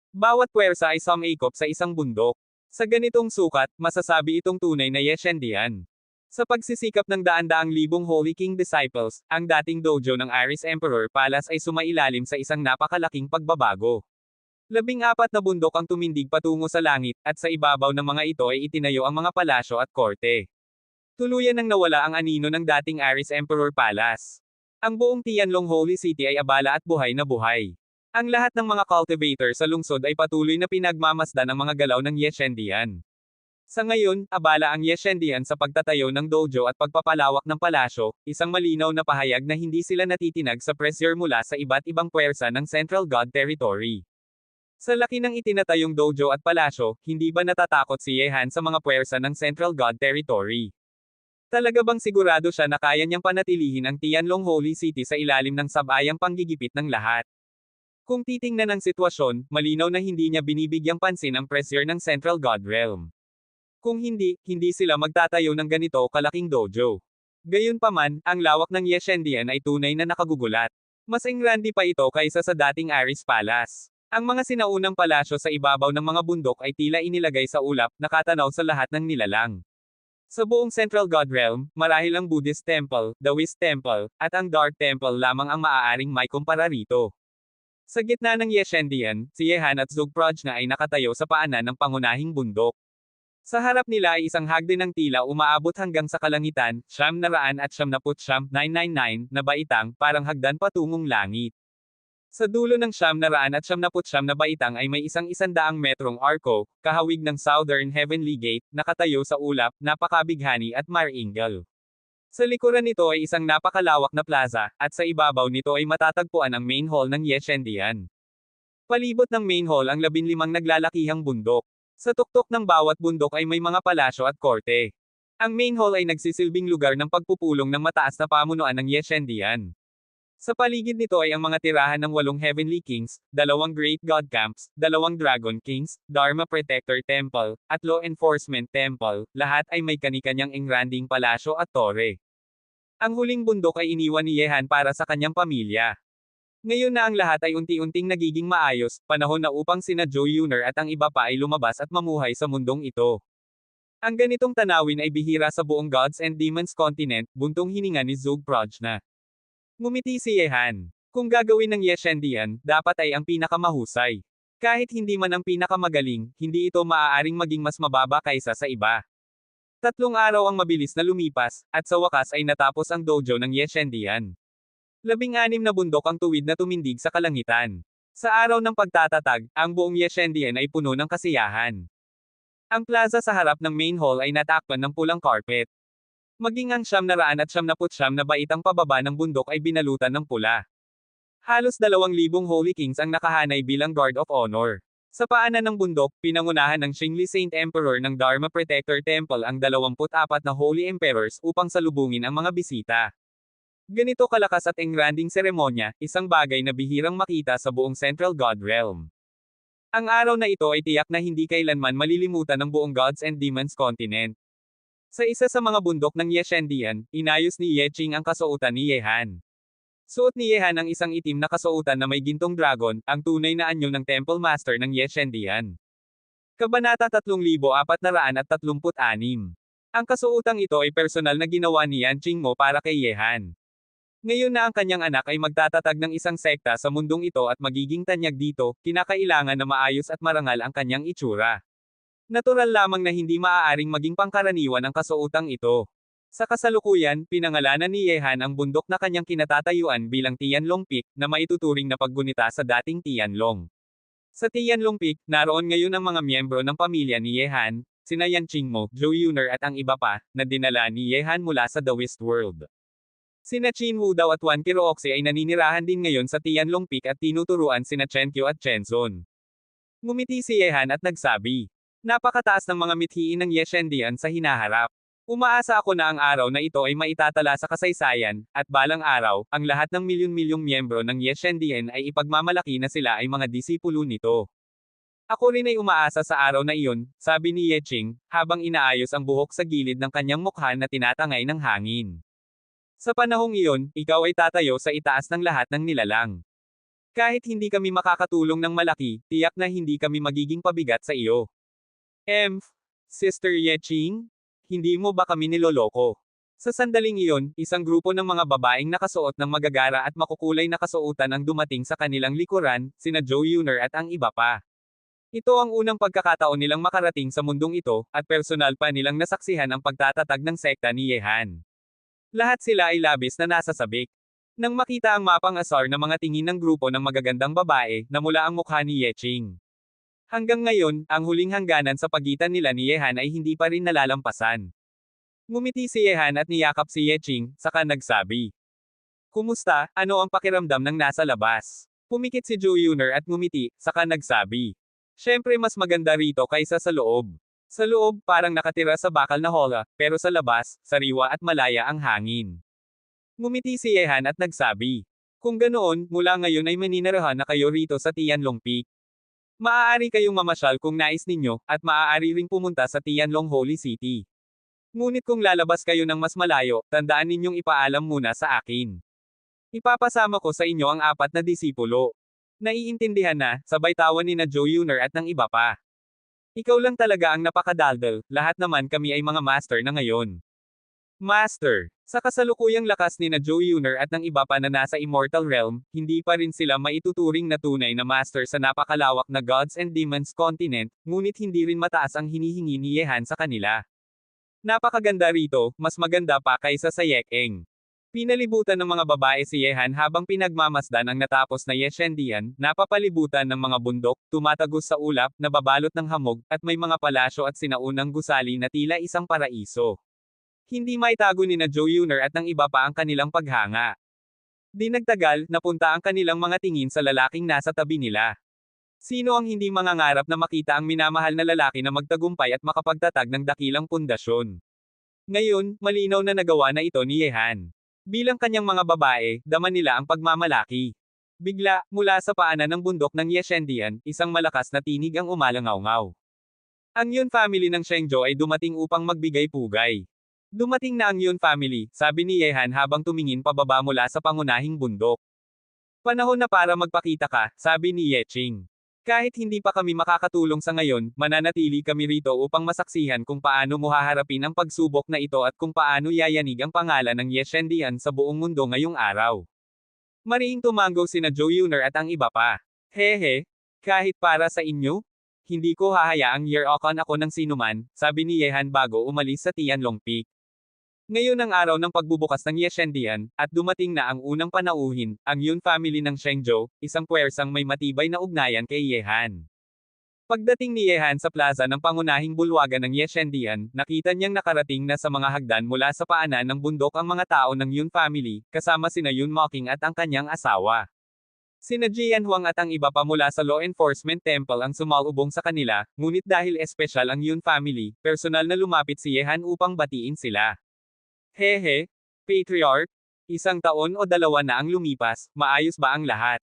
Bawat puwersa ay sumangkop sa isang bundok. Sa ganitong sukat, masasabi itong tunay na Yeshendian. Sa pagsisikap ng daan-daang libong Holy King disciples, ang dating dojo ng Aris Emperor Palace ay sumailalim sa isang napakalaking pagbabago. 14 na bundok ang tumindig patungo sa langit, at sa ibabaw ng mga ito ay itinayo ang mga palasyo at korte. Tuluyan nang nawala ang anino ng dating Aris Emperor Palace. Ang buong Tianlong Holy City ay abala at buhay na buhay. Ang lahat ng mga cultivator sa lungsod ay patuloy na pinagmamasdan ang mga galaw ng Yeshendian. Sa ngayon, abala ang Yeshendian sa pagtatayo ng dojo at pagpapalawak ng palasyo, isang malinaw na pahayag na hindi sila natitinag sa pressure mula sa iba't ibang puwersa ng Central God Territory. Sa laki ng itinatayong dojo at palasyo, hindi ba natatakot si Yehan sa mga puwersa ng Central God Territory? Talaga bang sigurado siya na kaya niyang panatilihin ang Tianlong Holy City sa ilalim ng sabayang panggigipit ng lahat? Kung titingnan ang sitwasyon, malinaw na hindi niya binibigyang pansin ang pressure ng Central God Realm. Kung hindi, hindi sila magtatayo ng ganito kalaking dojo. Gayunpaman, ang lawak ng Yeshendian ay tunay na nakagugulat. Mas engrande pa ito kaysa sa dating Aris Palace. Ang mga sinaunang palasyo sa ibabaw ng mga bundok ay tila inilagay sa ulap, nakatanaw sa lahat ng nilalang. Sa buong Central God Realm, marahil ang Buddhist Temple, Taoist Temple, at ang Dark Temple lamang ang maaaring may kumpara rito. Sa gitna ng Yeshendian, si Yehan at Zugprojna ay nakatayo sa paanan ng pangunahing bundok. Sa harap nila ay isang hagdan ng tila umaabot hanggang sa kalangitan, 999 na baitang, parang hagdan patungong langit. Sa dulo ng 999 na baitang ay may isang 100 metrong arko, kahawig ng Southern Heavenly Gate, nakatayo sa ulap, napakabighani at maringal. Sa likuran nito ay isang napakalawak na plaza, at sa ibabaw nito ay matatagpuan ang main hall ng Yeshendian. Palibot ng main hall ang 15 naglalakihang bundok. Sa tuktok ng bawat bundok ay may mga palasyo at korte. Ang main hall ay nagsisilbing lugar ng pagpupulong ng mataas na pamunuan ng Yeshendian. Sa paligid nito ay ang mga tirahan ng 8 Heavenly Kings, 2 Great God Camps, 2 Dragon Kings, Dharma Protector Temple, at Law Enforcement Temple, lahat ay may kani-kanyang engranding palasyo at tore. Ang huling bundok ay iniwan ni Yehan para sa kanyang pamilya. Ngayon na ang lahat ay unti-unting nagiging maayos, panahon na upang sina Zhou Yuner at ang iba pa ay lumabas at mamuhay sa mundong ito. Ang ganitong tanawin ay bihira sa buong Gods and Demons continent, buntong hininga ni Zugprojna. Ngumiti si Yehan. Kung gagawin ng Yeshendian, dapat ay ang pinakamahusay. Kahit hindi man ang pinakamagaling, hindi ito maaaring maging mas mababa kaysa sa iba. 3 araw ang mabilis na lumipas, at sa wakas ay natapos ang dojo ng Yeshendian. 16 na bundok ang tuwid na tumindig sa kalangitan. Sa araw ng pagtatatag, ang buong Yeshendian ay puno ng kasiyahan. Ang plaza sa harap ng main hall ay natakpan ng pulang carpet. Maging ang 999 na baitang pababa ng bundok ay binalutan ng pula. Halos 2,000 Holy Kings ang nakahanay bilang Guard of Honor. Sa paanan ng bundok, pinangunahan ng Xingli Saint Emperor ng Dharma Protector Temple ang 24 na Holy Emperors upang salubungin ang mga bisita. Ganito kalakas at engranding seremonya, isang bagay na bihirang makita sa buong Central God Realm. Ang araw na ito ay tiyak na hindi kailanman malilimutan ng buong Gods and Demons continent. Sa isa sa mga bundok ng Yeshendian, inayos ni Yeqing ang kasuotan ni Yehan. Suot ni Yehan ang isang itim na kasuotan na may gintong dragon, ang tunay na anyo ng Temple Master ng Yeshendian. Kabanata 3436. Ang kasuotang ito ay personal na ginawa ni Yan Qingmo para kay Yehan. Ngayon na ang kanyang anak ay magtatatag ng isang sekta sa mundong ito at magiging tanyag dito, kinakailangan na maayos at marangal ang kanyang itsura. Natural lamang na hindi maaaring maging pangkaraniwan ang kasuotang ito. Sa kasalukuyan, pinangalanan ni Yehan ang bundok na kanyang kinatatayuan bilang Tianlong Peak, na maituturing na paggunita sa dating Tianlong. Sa Tianlong Peak, naroon ngayon ang mga miyembro ng pamilya ni Yehan, sina Yan Qingmo, Zhou Yuner at ang iba pa, na dinala ni Yehan mula sa Taoist world. Sina Qin Wu Dao at Wan Qiruoxi ay naninirahan din ngayon sa Tianlong Peak at tinuturuan sina Chen Qiu at Chen Zun. Ngumiti si Yehan at nagsabi, "Napakataas ng mga mithiin ng Yeshendian sa hinaharap. Umaasa ako na ang araw na ito ay maitatala sa kasaysayan, at balang araw, ang lahat ng milyon-milyong miyembro ng Yeshendian ay ipagmamalaki na sila ay mga disipulo nito." Ako rin ay umaasa sa araw na iyon, sabi ni Yeqing, habang inaayos ang buhok sa gilid ng kanyang mukha na tinatangay ng hangin. Sa panahong iyon, ikaw ay tatayo sa itaas ng lahat ng nilalang. Kahit hindi kami makakatulong ng malaki, tiyak na hindi kami magiging pabigat sa iyo. Sister Yeqing? Hindi mo ba kami niloloko? Sa sandaling iyon, isang grupo ng mga babaeng nakasuot ng magagara at makukulay na kasuotan ang dumating sa kanilang likuran, sina Zhou Yuner at ang iba pa. Ito ang unang pagkakataon nilang makarating sa mundong ito, at personal pa nilang nasaksihan ang pagtatatag ng sekta ni Yehan. Lahat sila ay labis na nasasabik. Nang makita ang mapang asar na mga tingin ng grupo ng magagandang babae, namula ang mukha ni Yeching. Hanggang ngayon, ang huling hangganan sa pagitan nila ni Yehan ay hindi pa rin nalalampasan. Ngumiti si Yehan at niyakap si Yeching, saka nagsabi. Kumusta, ano ang pakiramdam ng nasa labas? Pumikit si Jo Yuner at ngumiti, saka nagsabi. Siyempre mas maganda rito kaysa sa loob. Sa loob, parang nakatira sa bakal na hola, pero sa labas, sariwa at malaya ang hangin. Ngumiti si Yehan at nagsabi. Kung ganoon, mula ngayon ay maninirahan na kayo rito sa Tianlong Peak. Maaari kayong mamasyal kung nais ninyo, at maaari ring pumunta sa Tianlong Holy City. Ngunit kung lalabas kayo ng mas malayo, tandaan ninyong ipaalam muna sa akin. Ipapasama ko sa inyo ang 4 na disipulo. Naiintindihan na, sabay tawa ni na Jo Yuner at ng iba pa. Ikaw lang talaga ang napakadaldal, lahat naman kami ay mga master na ngayon. Master. Sa kasalukuyang lakas ni na Jo Yuner at ng iba pa na nasa Immortal Realm, hindi pa rin sila maituturing na tunay na master sa napakalawak na Gods and Demons continent, ngunit hindi rin mataas ang hinihingi ni Yehan sa kanila. Napakaganda rito, mas maganda pa kaysa sa Yekeng. Pinalibutan ng mga babae si Yehan habang pinagmamasdan ang natapos na Yeshendian, napapalibutan ng mga bundok, tumatagos sa ulap, nababalot ng hamog, at may mga palasyo at sinaunang gusali na tila isang paraiso. Hindi maitago ni na Jo Yuner at ng iba pa ang kanilang paghanga. Di nagtagal, napunta ang kanilang mga tingin sa lalaking nasa tabi nila. Sino ang hindi mangangarap na makita ang minamahal na lalaki na magtagumpay at makapagtatag ng dakilang pundasyon? Ngayon, malinaw na nagawa na ito ni Yehan. Bilang kanyang mga babae, dama nila ang pagmamalaki. Bigla, mula sa paanan ng bundok ng Yeshendian, isang malakas na tinig ang umalangaw-ngaw. Ang Yun family ng Shengzhou ay dumating upang magbigay pugay. Dumating na ang Yun family, sabi ni Yehan habang tumingin pababa mula sa pangunahing bundok. Panahon na para magpakita ka, sabi ni Yeching. Kahit hindi pa kami makakatulong sa ngayon, mananatili kami rito upang masaksihan kung paano mo haharapin ang pagsubok na ito at kung paano yayanig ang pangalan ng Yeshendian sa buong mundo ngayong araw. Mariing tumanggo sina Jo Yuner at ang iba pa. Hehe, kahit para sa inyo? Hindi ko hahayaang year-okan ako ng sinuman, sabi ni Yehan bago umalis sa Tianlong Peak. Ngayon ang araw ng pagbubukas ng Yeshendian, at dumating na ang unang panauhin, ang Yun family ng Shengzhou, isang puwersang may matibay na ugnayan kay Yehan. Pagdating ni Yehan sa plaza ng pangunahing bulwagan ng Yeshendian, nakita niyang nakarating na sa mga hagdan mula sa paanan ng bundok ang mga tao ng Yun family, kasama sina Yun Mocking at ang kanyang asawa. Sina Jian Huang at ang iba pa mula sa Law Enforcement Temple ang sumalubong sa kanila, ngunit dahil espesyal ang Yun family, personal na lumapit si Yehan upang batiin sila. Hehe, Patriarch, 1 taon o 2 na ang lumipas, maayos ba ang lahat?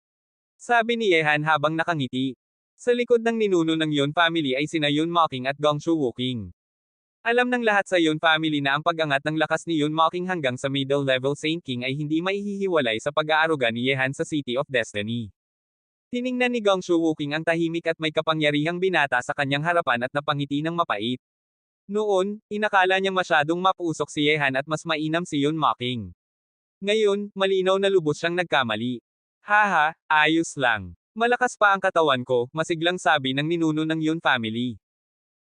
Sabi ni Yehan habang nakangiti. Sa likod ng ninuno ng Yun family ay sina Yun Mocking at Gongshu Wuking. Alam ng lahat sa Yun family na ang pag-angat ng lakas ni Yun Mocking hanggang sa middle level Saint King ay hindi maihihiwalay sa pag-aaruga ni Yehan sa City of Destiny. Tiningnan ni Gongshu Wuking ang tahimik at may kapangyarihang binata sa kanyang harapan at napangiti ng mapait. Noon, inakala niyang masyadong mapusok si Yehan at mas mainam si Yun Mocking. Ngayon, malinaw na lubos siyang nagkamali. Haha, ayos lang. Malakas pa ang katawan ko, masiglang sabi ng ninuno ng Yun family.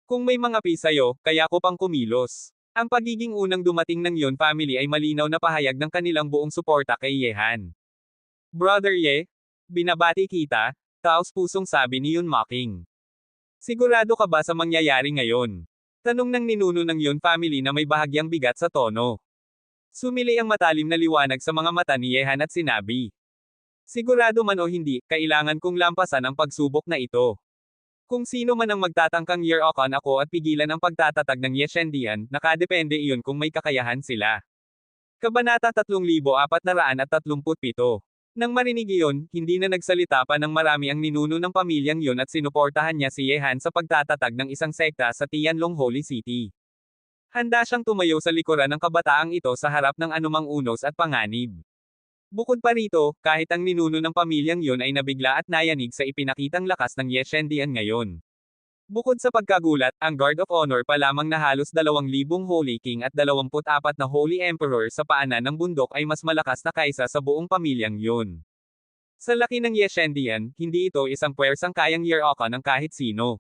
Kung may mga pisayo, kaya ko pang kumilos. Ang pagiging unang dumating ng Yun family ay malinaw na pahayag ng kanilang buong suporta kay Yehan. Brother Ye, binabati kita, taos-pusong sabi ni Yun Mocking. Sigurado ka ba sa mangyayari ngayon? Tanong ng ninuno ng Yun family na may bahagyang bigat sa tono. Sumili ang matalim na liwanag sa mga mata ni Yehan at sinabi. Sigurado man o hindi, kailangan kong lampasan ang pagsubok na ito. Kung sino man ang magtatangkang year-okan ako at pigilan ang pagtatatag ng Yeshendian, nakadepende iyon kung may kakayahan sila. Kabanata 3437. Nang marinig iyon, hindi na nagsalita pa ng marami ang ninuno ng pamilyang yun at sinuportahan niya si Yehan sa pagtatatag ng isang sekta sa Tianlong Holy City. Handa siyang tumayo sa likuran ng kabataang ito sa harap ng anumang unos at panganib. Bukod pa rito, kahit ang ninuno ng pamilyang yun ay nabigla at nayanig sa ipinakitang lakas ng Yeshendian ngayon. Bukod sa pagkagulat, ang Guard of Honor pa lamang na halos 2,000 Holy King at 24 na Holy Emperor sa paanan ng bundok ay mas malakas na kaysa sa buong pamilyang yun. Sa laki ng Yeshendian, hindi ito isang puwersang kayang year-okan ng kahit sino.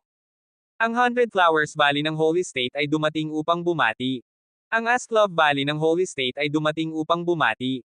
Ang 100 Flowers Valley ng Holy State ay dumating upang bumati. Ang Asklov Valley ng Holy State ay dumating upang bumati.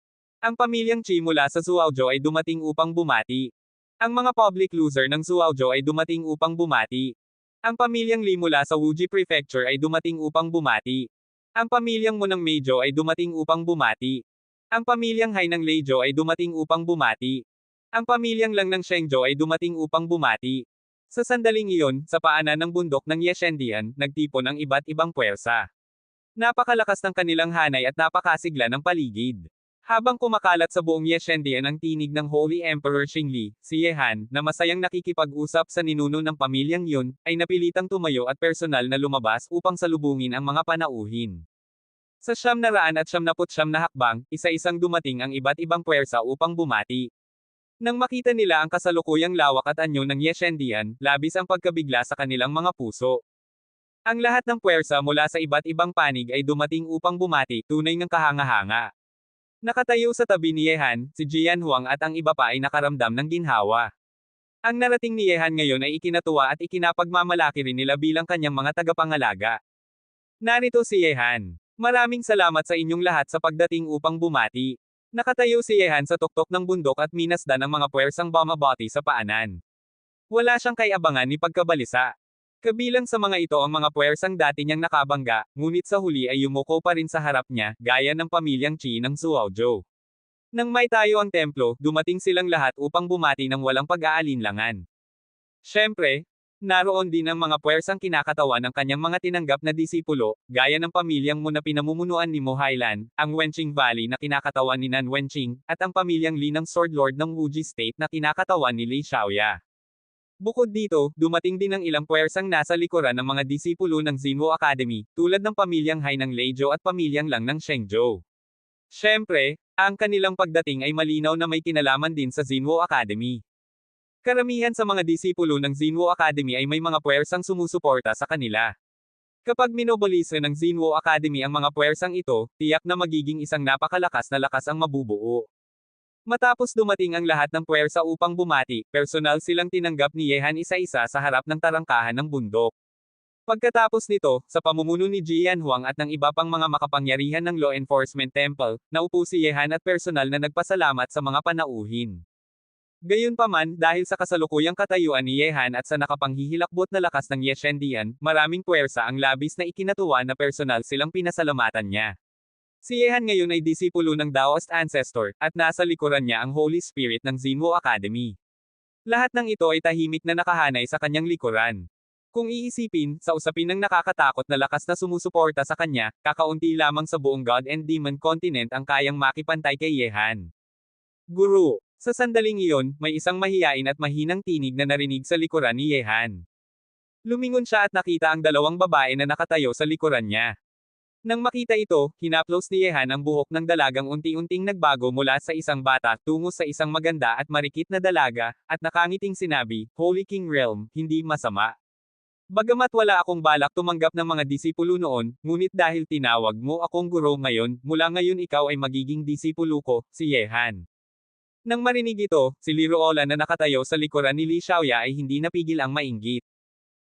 Ang pamilyang Chi mula sa Zuaozhou ay dumating upang bumati. Ang mga public loser ng Zuaozhou ay dumating upang bumati. Ang pamilyang Li mula sa Wuji Prefecture ay dumating upang bumati. Ang pamilyang Mo ng Meijo ay dumating upang bumati. Ang pamilyang Hai ng Leizhou ay dumating upang bumati. Ang pamilyang Lang ng Shengzhou ay dumating upang bumati. Sa sandaling iyon, sa paanan ng bundok ng Yeshendian, nagtipon ang iba't ibang puwersa. Napakalakas ng kanilang hanay at napakasigla ng paligid. Habang kumakalat sa buong Yeshendian ang tinig ng Holy Emperor Xingli, si Yehan, na masayang nakikipag-usap sa ninuno ng pamilyang yun, ay napilitang tumayo at personal na lumabas upang salubungin ang mga panauhin. Sa 999 na hakbang, isa-isang dumating ang iba't ibang puwersa upang bumati. Nang makita nila ang kasalukuyang lawak at anyo ng Yeshendian, labis ang pagkabigla sa kanilang mga puso. Ang lahat ng puwersa mula sa iba't ibang panig ay dumating upang bumati, tunay ng kahanga-hanga. Nakatayo sa tabi ni Yehan, si Jian Huang at ang iba pa ay nakaramdam ng ginhawa. Ang narating ni Yehan ngayon ay ikinatuwa at ikinapagmamalaki rin nila bilang kanyang mga tagapangalaga. Narito si Yehan. Maraming salamat sa inyong lahat sa pagdating upang bumati. Nakatayo si Yehan sa tuktok ng bundok at minasdan ang mga puwersang bumabati sa paanan. Wala siyang kaiabangan ni pagkabalisa. Kabilang sa mga ito ang mga puwersang dati niyang nakabangga, ngunit sa huli ay yumuko pa rin sa harap niya, gaya ng pamilyang Qi ng Zuaozhou. Nang may tayo ang templo, dumating silang lahat upang bumati ng walang pag-aalinlangan. Siyempre, naroon din ang mga puwersang kinakatawan ng kanyang mga tinanggap na disipulo, gaya ng pamilyang Mo na pinamumunuan ni Mo Hailan, ang Wenqing Valley na kinakatawan ni Nan Wenqing, at ang pamilyang Li ng Sword Lord ng Wuji State na kinakatawan ni Li Xiaoya. Bukod dito, dumating din ang ilang puwersang nasa likuran ng mga disipulo ng Xinwu Academy, tulad ng pamilyang Hai ng Leizhou at pamilyang Lang ng Shengzhou. Siyempre, ang kanilang pagdating ay malinaw na may kinalaman din sa Xinwu Academy. Karamihan sa mga disipulo ng Xinwu Academy ay may mga puwersang sumusuporta sa kanila. Kapag minobolisa ng Xinwu Academy ang mga puwersang ito, tiyak na magiging isang napakalakas na lakas ang mabubuo. Matapos dumating ang lahat ng puwersa upang bumati, personal silang tinanggap ni Yehan isa-isa sa harap ng tarangkahan ng bundok. Pagkatapos nito, sa pamumuno ni Jian Huang at ng iba pang mga makapangyarihan ng Law Enforcement Temple, naupo si Yehan at personal na nagpasalamat sa mga panauhin. Gayunpaman, dahil sa kasalukuyang katayuan ni Yehan at sa nakapanghihilakbot na lakas ng Yeshendian, maraming puwersa ang labis na ikinatuwa na personal silang pinasalamatan niya. Si Yehan ngayon ay disipulo ng Daoist Ancestor, at nasa likuran niya ang Holy Spirit ng Xinwu Academy. Lahat ng ito ay tahimik na nakahanay sa kanyang likuran. Kung iisipin, sa usapin ng nakakatakot na lakas na sumusuporta sa kanya, kakaunti lamang sa buong God and Demon Continent ang kayang makipantay kay Yehan. Guru. Sa sandaling iyon, may isang mahiyain at mahinang tinig na narinig sa likuran ni Yehan. Lumingon siya at nakita ang dalawang babae na nakatayo sa likuran niya. Nang makita ito, hinaplos ni Yehan ang buhok ng dalagang unti-unting nagbago mula sa isang bata tungo sa isang maganda at marikit na dalaga, at nakangiting sinabi, Holy King Realm, hindi masama. Bagamat wala akong balak tumanggap ng mga disipulo noon, ngunit dahil tinawag mo akong guro ngayon, mula ngayon ikaw ay magiging disipulo ko, si Yehan. Nang marinig ito, si Li Ruolan na nakatayo sa likuran ni Li Xiaoya ay hindi napigil ang mainggit.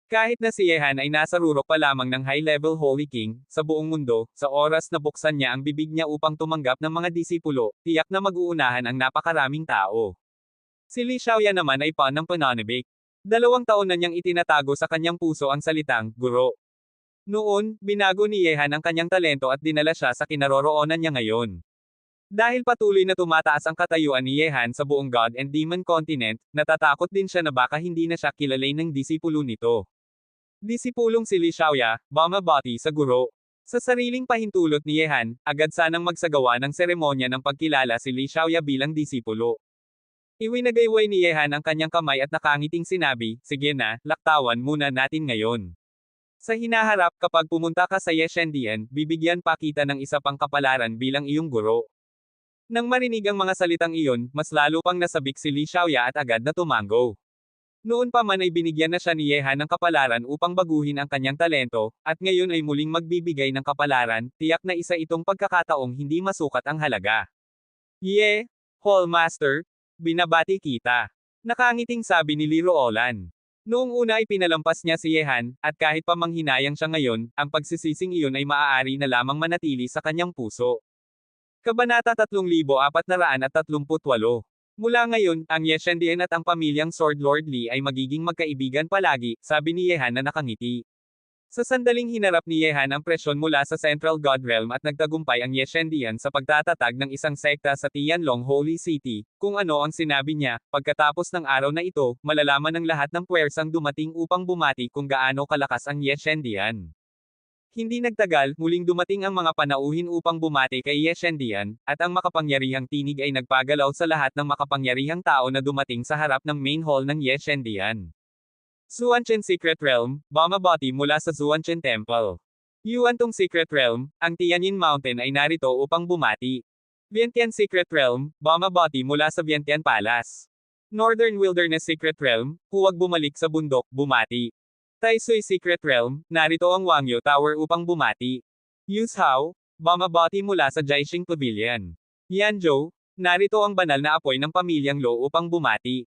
Kahit na si Yehan ay nasa rurok pa lamang ng high-level Holy King, sa buong mundo, sa oras na buksan niya ang bibig niya upang tumanggap ng mga disipulo, tiyak na mag-uunahan ang napakaraming tao. Si Li Xiaoya naman ay pan ng pananabik. 2 taon na niyang itinatago sa kanyang puso ang salitang, guro. Noon, binago ni Yehan ang kanyang talento at dinala siya sa kinaroroonan niya ngayon. Dahil patuloy na tumataas ang katayuan ni Yehan sa buong God and Demon Continent, natatakot din siya na baka hindi na siya kilalain ng disipulo nito. Disipulong si Li Xiaoya, bumabati sa guro. Sa sariling pahintulot ni Yehan, agad sanang magsagawa ng seremonya ng pagkilala si Li Xiaoya bilang disipulo. Iwinagayway ni Yehan ang kanyang kamay at nakangiting sinabi, sige na, laktawan muna natin ngayon. Sa hinaharap, kapag pumunta ka sa Yeshendian, bibigyan pa kita ng isa pang kapalaran bilang iyong guro. Nang marinig ang mga salitang iyon, mas lalo pang nasabik si Li Xiaoya at agad na tumango. Noon pa man ay binigyan na siya ni Yehan ng kapalaran upang baguhin ang kanyang talento, at ngayon ay muling magbibigay ng kapalaran, tiyak na isa itong pagkakataong hindi masukat ang halaga. Hall Master, binabati kita. Nakangiting sabi ni Li Ruolan. Noong una ay pinalampas niya si Yehan, at kahit pa manghinayang siya ngayon, ang pagsisising iyon ay maaari na lamang manatili sa kanyang puso. Kabanata 3438. Mula ngayon, ang Yeshendian at ang pamilyang Sword Lord Li ay magiging magkaibigan palagi, sabi ni Yehan na nakangiti. Sa sandaling hinarap ni Yehan ang presyon mula sa Central God Realm at nagtagumpay ang Yeshendian sa pagtatatag ng isang sekta sa Tianlong Holy City, kung ano ang sinabi niya, pagkatapos ng araw na ito, malalaman ng lahat ng puwersang dumating upang bumati kung gaano kalakas ang Yeshendian. Hindi nagtagal, muling dumating ang mga panauhin upang bumati kay Yeshendian, at ang makapangyarihang tinig ay nagpagalaw sa lahat ng makapangyarihang tao na dumating sa harap ng main hall ng Yeshendian. Zuanchen Secret Realm, bumabati mula sa Zuanchen Temple. Yuantong Secret Realm, ang Tianyin Mountain ay narito upang bumati. Vientiane Secret Realm, bumabati mula sa Vientiane Palace. Northern Wilderness Secret Realm, huwag bumalik sa bundok, bumati. Taisui Secret Realm, narito ang Wangyo Tower upang bumati. Yuzhou, bumabati mula sa Jiaxing Pavilion. Yanzhou, narito ang banal na apoy ng pamilyang Lo upang bumati.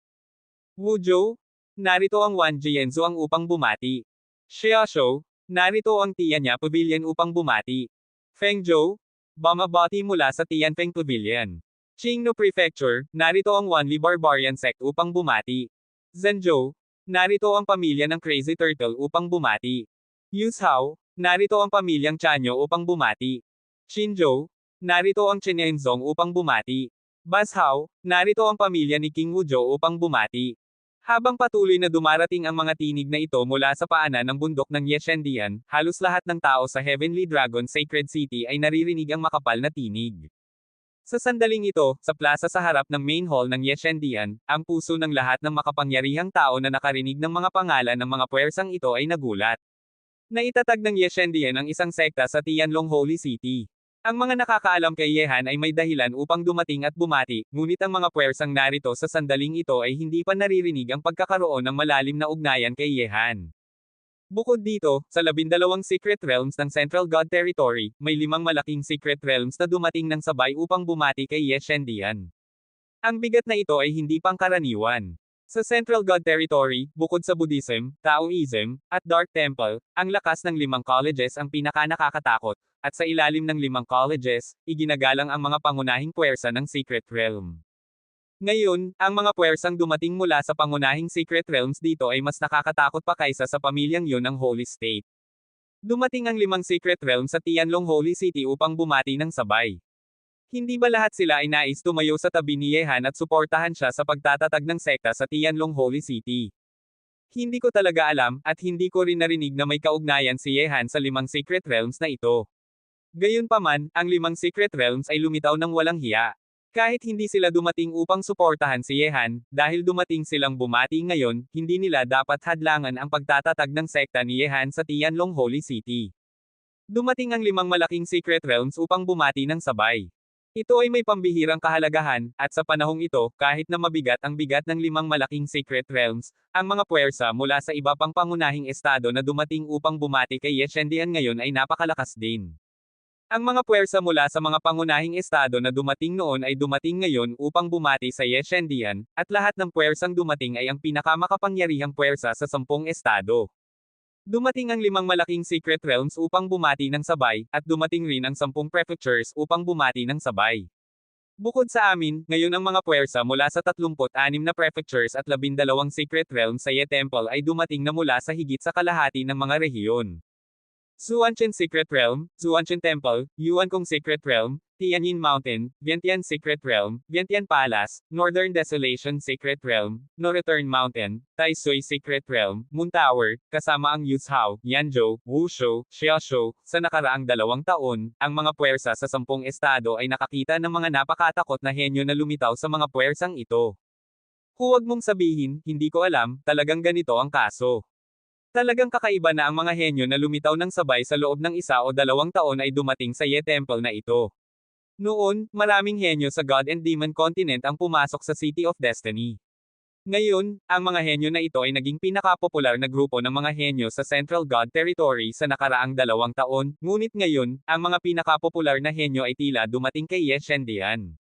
Wuzhou, narito ang Wan Jianzhu ang upang bumati. Xiaoshou, narito ang Tianya Pavilion upang bumati. Fengzhou, bumabati mula sa Tianfeng Pavilion. Qingno Prefecture, narito ang Wanli Barbarian Sect upang bumati. Zhenzhou, narito ang pamilya ng Crazy Turtle upang bumati. Yuzhou, narito ang pamilyang Chanyo upang bumati. Xinzhou, narito ang Chenenzong upang bumati. Bazhou, narito ang pamilya ni King Wuzhou upang bumati. Habang patuloy na dumarating ang mga tinig na ito mula sa paanan ng bundok ng Yeshendian, halos lahat ng tao sa Heavenly Dragon Sacred City ay naririnig ang makapal na tinig. Sa sandaling ito, sa plaza sa harap ng main hall ng Yeshendian, ang puso ng lahat ng makapangyarihang tao na nakarinig ng mga pangalan ng mga puwersang ito ay nagulat. Naitatag ng Yeshendian ang isang sekta sa Tianlong Holy City. Ang mga nakakaalam kay Yehan ay may dahilan upang dumating at bumati, ngunit ang mga puwersang narito sa sandaling ito ay hindi pa naririnig ang pagkakaroon ng malalim na ugnayan kay Yehan. Bukod dito, sa 12 Secret Realms ng Central God Territory, may 5 malaking Secret Realms na dumating ng sabay upang bumati kay Yeshendian. Ang bigat na ito ay hindi pangkaraniwan. Sa Central God Territory, bukod sa Buddhism, Taoism, at Dark Temple, ang lakas ng 5 colleges ang pinaka-nakakatakot, at sa ilalim ng 5 colleges, iginagalang ang mga pangunahing puwersa ng Secret Realm. Ngayon, ang mga puwersang dumating mula sa pangunahing Secret Realms dito ay mas nakakatakot pa kaysa sa pamilyang yun ng Holy State. Dumating ang 5 Secret Realms sa Tianlong Holy City upang bumati ng sabay. Hindi ba lahat sila ay nais tumayo sa tabi ni Yehan at suportahan siya sa pagtatatag ng sekta sa Tianlong Holy City? Hindi ko talaga alam, at hindi ko rin narinig na may kaugnayan si Yehan sa 5 Secret Realms na ito. Gayunpaman, ang 5 Secret Realms ay lumitaw ng walang hiya. Kahit hindi sila dumating upang suportahan si Yehan, dahil dumating silang bumati ngayon, hindi nila dapat hadlangan ang pagtatatag ng sekta ni Yehan sa Tianlong Holy City. Dumating ang 5 malaking Secret Realms upang bumati ng sabay. Ito ay may pambihirang kahalagahan, at sa panahong ito, kahit na mabigat ang bigat ng 5 malaking Secret Realms, ang mga puwersa mula sa iba pang pangunahing estado na dumating upang bumati kay Yeshendian ngayon ay napakalakas din. Ang mga puwersa mula sa mga pangunahing estado na dumating noon ay dumating ngayon upang bumati sa Yeshendian, at lahat ng puwersang dumating ay ang pinakamakapangyarihang puwersa sa 10 estado. Dumating ang 5 malaking Secret Realms upang bumati ng sabay, at dumating rin ang 10 prefectures upang bumati ng sabay. Bukod sa amin, ngayon ang mga puwersa mula sa 36 na prefectures at 12 Secret Realms sa Ye Temple ay dumating na mula sa higit sa kalahati ng mga rehiyon. Zuanchen Secret Realm, Zuanchen Temple, Yuankong Secret Realm, Tianyin Mountain, Vientiane Secret Realm, Vientiane Palace, Northern Desolation Secret Realm, No Return Mountain, Taisui Secret Realm, Moon Tower, kasama ang Yuzhou, Yanzhou, Wuzhou, Xiaoshou. Sa nakaraang 2 taon, ang mga puwersa sa 10 estado ay nakakita ng mga napakatakot na henyo na lumitaw sa mga puwersang ito. Huwag mong sabihin, hindi ko alam, talagang ganito ang kaso. Talagang kakaiba na ang mga henyo na lumitaw ng sabay sa loob ng 1 o 2 taon ay dumating sa Ye Temple na ito. Noon, maraming henyo sa God and Demon Continent ang pumasok sa City of Destiny. Ngayon, ang mga henyo na ito ay naging pinakapopular na grupo ng mga henyo sa Central God Territory sa nakaraang 2 taon, ngunit ngayon, ang mga pinakapopular na henyo ay tila dumating kay Yeshendian.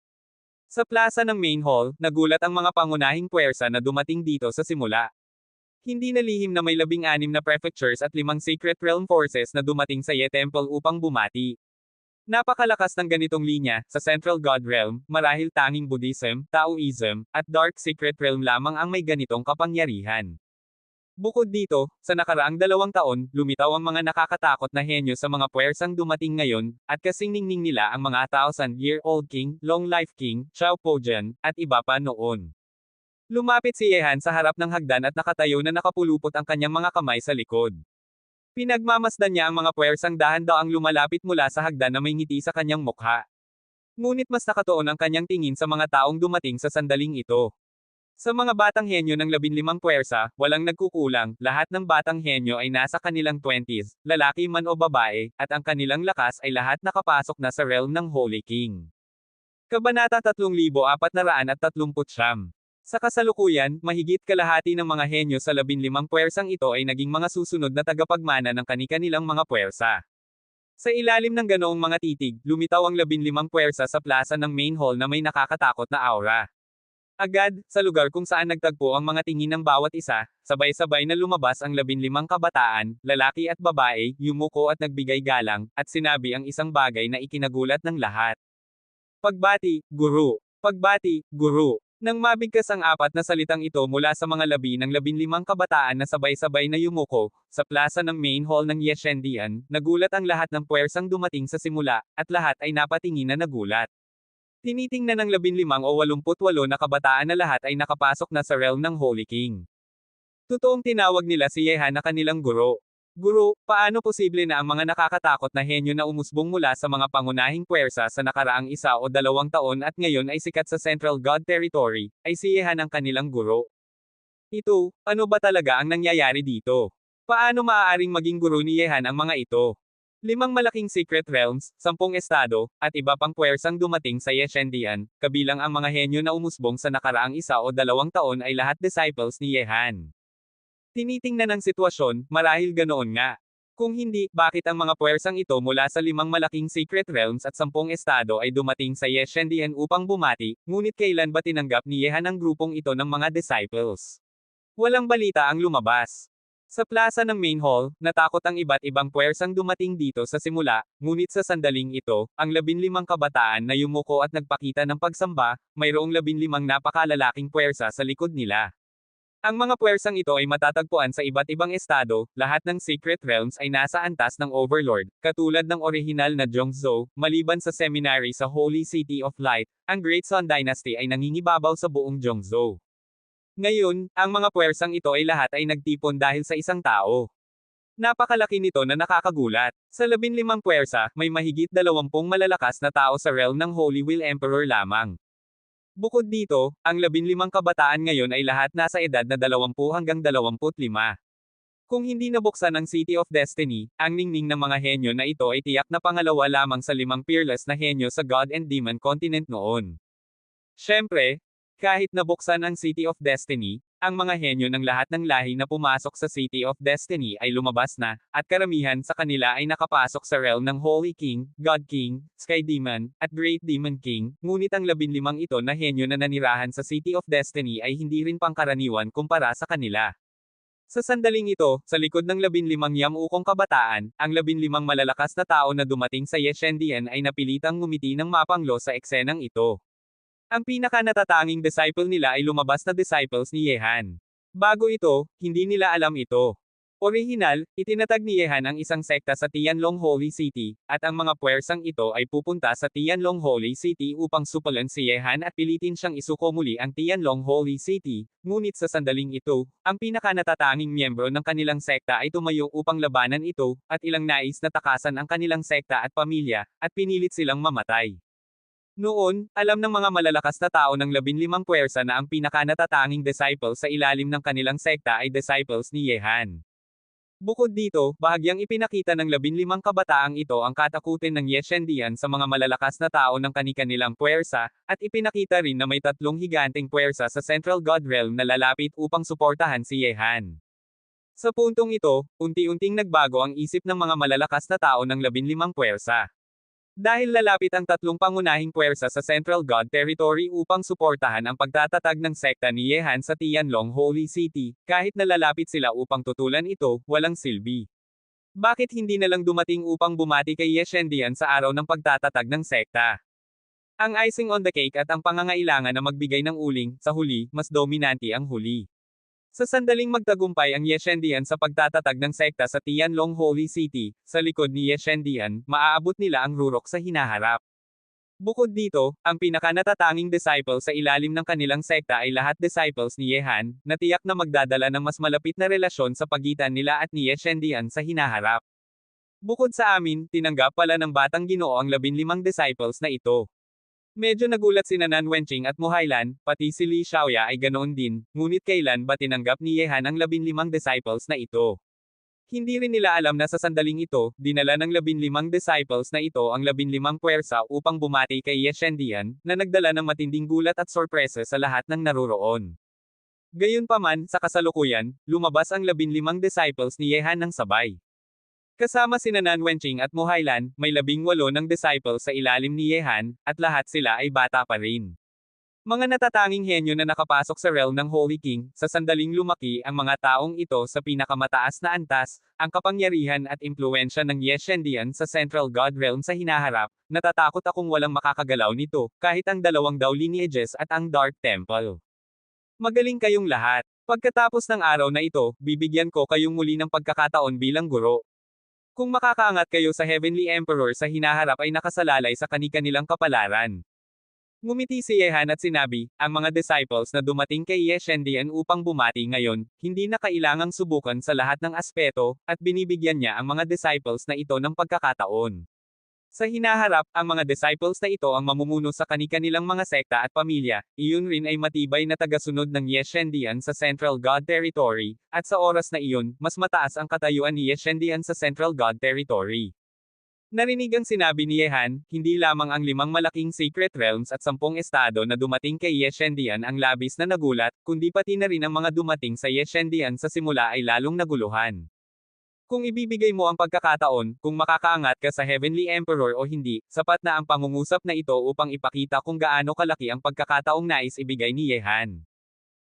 Sa plaza ng Main Hall, nagulat ang mga pangunahing puwersa na dumating dito sa simula. Hindi nalihim na may 16 na prefectures at 5 Secret Realm forces na dumating sa Ye Temple upang bumati. Napakalakas ng ganitong linya, sa Central God Realm, marahil tanging Buddhism, Taoism, at Dark Secret Realm lamang ang may ganitong kapangyarihan. Bukod dito, sa nakaraang 2 taon, lumitaw ang mga nakakatakot na henyo sa mga puwersang dumating ngayon, at kasing ningning nila ang mga 1,000-year-old king, long life king, Xiao Pojian, at iba pa noon. Lumapit si Yehan sa harap ng hagdan at nakatayo na nakapulupot ang kanyang mga kamay sa likod. Pinagmamasdan niya ang mga puwersang dahan-daang lumalapit mula sa hagdan na may ngiti sa kanyang mukha. Ngunit mas nakatuon ang kanyang tingin sa mga taong dumating sa sandaling ito. Sa mga batang henyo ng 15 puwersa, walang nagkukulang, lahat ng batang henyo ay nasa kanilang 20s, lalaki man o babae, at ang kanilang lakas ay lahat nakapasok na sa realm ng Holy King. Kabanata 3439. Sa kasalukuyan, mahigit kalahati ng mga henyo sa 15 puwersang ito ay naging mga susunod na tagapagmana ng kani-kanilang mga puwersa. Sa ilalim ng ganoong mga titig, lumitaw ang 15 puwersa sa plaza ng main hall na may nakakatakot na aura. Agad, sa lugar kung saan nagtagpo ang mga tingin ng bawat isa, sabay-sabay na lumabas ang 15 kabataan, lalaki at babae, yumuko at nagbigay galang, at sinabi ang isang bagay na ikinagulat ng lahat. Pagbati, guru. Pagbati, guru. Nang mabigkas ang 4 na salitang ito mula sa mga labi ng 15 kabataan na sabay-sabay na yumuko, sa plaza ng main hall ng Yeshendian, nagulat ang lahat ng puwersang dumating sa simula, at lahat ay napatingin na nagulat. Tinitingnan ng 15 o 88 na kabataan na lahat ay nakapasok na sa realm ng Holy King. Totoong tinawag nila si Yehan na kanilang guro. Guro, paano posible na ang mga nakakatakot na henyo na umusbong mula sa mga pangunahing puwersa sa nakaraang 1 o 2 taon at ngayon ay sikat sa Central God Territory, ay si Yehan ang kanilang guro? Ito, ano ba talaga ang nangyayari dito? Paano maaaring maging guro ni Yehan ang mga ito? 5 malaking secret realms, 10 estado, at iba pang puwersang dumating sa Yeshendian, kabilang ang mga henyo na umusbong sa nakaraang 1 o 2 taon ay lahat disciples ni Yehan. Tinitingnan ang sitwasyon, marahil ganoon nga. Kung hindi, bakit ang mga puwersang ito mula sa 5 malaking secret realms at 10 estado ay dumating sa Yeshendian upang bumati, ngunit kailan ba tinanggap ni Yehan ang grupong ito ng mga disciples? Walang balita ang lumabas. Sa plaza ng main hall, natakot ang iba't ibang puwersang dumating dito sa simula, ngunit sa sandaling ito, ang 15 kabataan na yumuko at nagpakita ng pagsamba, mayroong 15 napakalalaking puwersa sa likod nila. Ang mga puwersang ito ay matatagpuan sa iba't ibang estado, lahat ng secret realms ay nasa antas ng Overlord, katulad ng orihinal na Zhongzhou, maliban sa seminary sa Holy City of Light, ang Great Sun Dynasty ay nangingibabaw sa buong Zhongzhou. Ngayon, ang mga puwersang ito ay lahat ay nagtipon dahil sa isang tao. Napakalaki nito na nakakagulat. Sa 15 puwersa, may mahigit 20 malalakas na tao sa realm ng Holy Will Emperor lamang. Bukod dito, ang 15 kabataan ngayon ay lahat nasa edad na 20 hanggang 25. Kung hindi nabuksan ang City of Destiny, ang ningning ng mga henyo na ito ay tiyak na pangalawa lamang sa 5 peerless na henyo sa God and Demon Continent noon. Siyempre, kahit nabuksan ang City of Destiny, ang mga henyo ng lahat ng lahi na pumasok sa City of Destiny ay lumabas na, at karamihan sa kanila ay nakapasok sa realm ng Holy King, God King, Sky Demon, at Great Demon King, ngunit ang 15 ito na henyo na nanirahan sa City of Destiny ay hindi rin pangkaraniwan kumpara sa kanila. Sa sandaling ito, sa likod ng 15 yamukong kabataan, ang 15 malalakas na tao na dumating sa Yeshendian ay napilitang ngumiti ng mapanglo sa eksenang ito. Ang pinaka-natatanging disciple nila ay lumabas na disciples ni Yehan. Bago ito, hindi nila alam ito. Orihinal, itinatag ni Yehan ang isang sekta sa Tianlong Holy City, at ang mga puwersang ito ay pupunta sa Tianlong Holy City upang supulan si Yehan at pilitin siyang isuko muli ang Tianlong Holy City, ngunit sa sandaling ito, ang pinaka-natatanging miyembro ng kanilang sekta ay tumayo upang labanan ito, at ilang nais na takasan ang kanilang sekta at pamilya, at pinilit silang mamatay. Noon, alam ng mga malalakas na tao ng 15 puwersa na ang pinaka-natatanging disciple sa ilalim ng kanilang sekta ay disciples ni Yehan. Bukod dito, bahagyang ipinakita ng 15 kabataang ito ang katakutin ng Yeshendian sa mga malalakas na tao ng kani-kanilang puwersa, at ipinakita rin na may 3 higanteng puwersa sa Central God Realm na lalapit upang suportahan si Yehan. Sa puntong ito, unti-unting nagbago ang isip ng mga malalakas na tao ng 15 puwersa. Dahil lalapit ang 3 pangunahing puwersa sa Central God Territory upang suportahan ang pagtatatag ng sekta ni Yehan sa Tianlong Holy City, kahit na lalapit sila upang tutulan ito, walang silbi. Bakit hindi na lang dumating upang bumati kay Yeshendian sa araw ng pagtatatag ng sekta? Ang icing on the cake at ang pangangailangan na magbigay ng uling, sa huli, mas dominante ang huli. Sa sandaling magtagumpay ang Yeshendian sa pagtatatag ng sekta sa Tianlong Holy City, sa likod ni Yeshendian, maaabot nila ang rurok sa hinaharap. Bukod dito, ang pinakanatatanging disciple sa ilalim ng kanilang sekta ay lahat disciples ni Yehan, na tiyak na magdadala ng mas malapit na relasyon sa pagitan nila at ni Yeshendian sa hinaharap. Bukod sa amin, tinanggap pala ng Batang Ginoo ang 15 disciples na ito. Medyo nagulat sina Nan Wenqing at Muhailan, pati si Li Xiaoya ay ganoon din, ngunit kailan ba tinanggap ni Yehan ang 15 disciples na ito? Hindi rin nila alam na sa sandaling ito, dinala ng 15 disciples na ito ang 15 puwersa upang bumati kay Yeshendian, na nagdala ng matinding gulat at sorpresa sa lahat ng naroroon. Gayunpaman, sa kasalukuyan, lumabas ang 15 disciples ni Yehan ng sabay. Kasama sina Nan Wenqing at Muhailan, may 18 ng disciples sa ilalim ni Yehan, at lahat sila ay bata pa rin. Mga natatanging henyo na nakapasok sa realm ng Holy King, sa sandaling lumaki ang mga taong ito sa pinakamataas na antas, ang kapangyarihan at impluensya ng Yeshendian sa Central God Realm sa hinaharap, natatakot akong walang makakagalaw nito, kahit ang dalawang daw lineages at ang Dark Temple. Magaling kayong lahat. Pagkatapos ng araw na ito, bibigyan ko kayong muli ng pagkakataon bilang guro. Kung makakaangat kayo sa Heavenly Emperor sa hinaharap ay nakasalalay sa kani-kanilang kapalaran. Ngumiti si Yehan at sinabi, ang mga disciples na dumating kay Yeshendian upang bumati ngayon, hindi na kailangang subukan sa lahat ng aspeto, at binibigyan niya ang mga disciples na ito ng pagkakataon. Sa hinaharap, ang mga disciples na ito ang mamumuno sa kani-kanilang mga sekta at pamilya, iyon rin ay matibay na tagasunod ng Yeshendian sa Central God Territory, at sa oras na iyon, mas mataas ang katayuan ni Yeshendian sa Central God Territory. Narinig ang sinabi ni Yehan, hindi lamang ang 5 malaking secret realms at 10 estado na dumating kay Yeshendian ang labis na nagulat, kundi pati na rin ang mga dumating sa Yeshendian sa simula ay lalong naguluhan. Kung ibibigay mo ang pagkakataon, kung makakaangat ka sa Heavenly Emperor o hindi, sapat na ang pangungusap na ito upang ipakita kung gaano kalaki ang pagkakataong nais ibigay ni Yehan.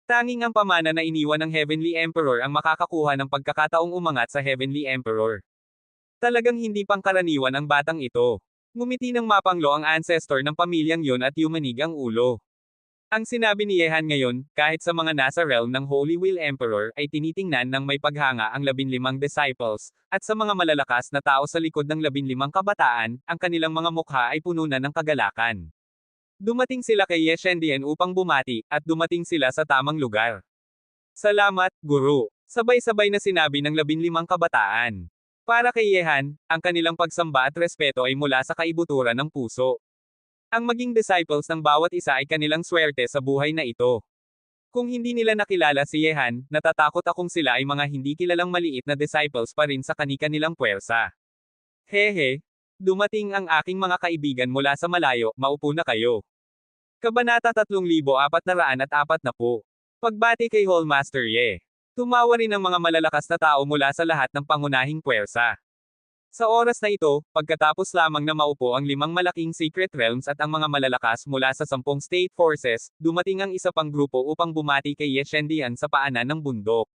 Tanging ang pamana na iniwan ng Heavenly Emperor ang makakakuha ng pagkakataong umangat sa Heavenly Emperor. Talagang hindi pangkaraniwan ang batang ito. Ngumiti ng mapanglo ang ancestor ng pamilyang yun at yumanig ang ulo. Ang sinabi ni Yehan ngayon, kahit sa mga nasa realm ng Holy Wheel Emperor ay tinitingnan ng may paghanga ang 15 disciples, at sa mga malalakas na tao sa likod ng 15 kabataan, ang kanilang mga mukha ay puno na ng kagalakan. Dumating sila kay Yeshendian upang bumati, at dumating sila sa tamang lugar. Salamat, Guru. Sabay-sabay na sinabi ng 15 kabataan. Para kay Yehan, ang kanilang pagsamba at respeto ay mula sa kaibuturan ng puso. Ang maging disciples ng bawat isa ay kanilang swerte sa buhay na ito. Kung hindi nila nakilala si Yehan, natatakot akong sila ay mga hindi kilalang maliit na disciples pa rin sa kani-kanilang puwersa. Hehe. Dumating ang aking mga kaibigan mula sa malayo, maupo na kayo. Kabanata 3440. Pagbati kay Hallmaster Ye. Tumawa rin ang mga malalakas na tao mula sa lahat ng pangunahing puwersa. Sa oras na ito, pagkatapos lamang na maupo ang 5 malaking secret realms at ang mga malalakas mula sa 10 state forces, dumating ang isa pang grupo upang bumati kay Yeshendian sa paanan ng bundok.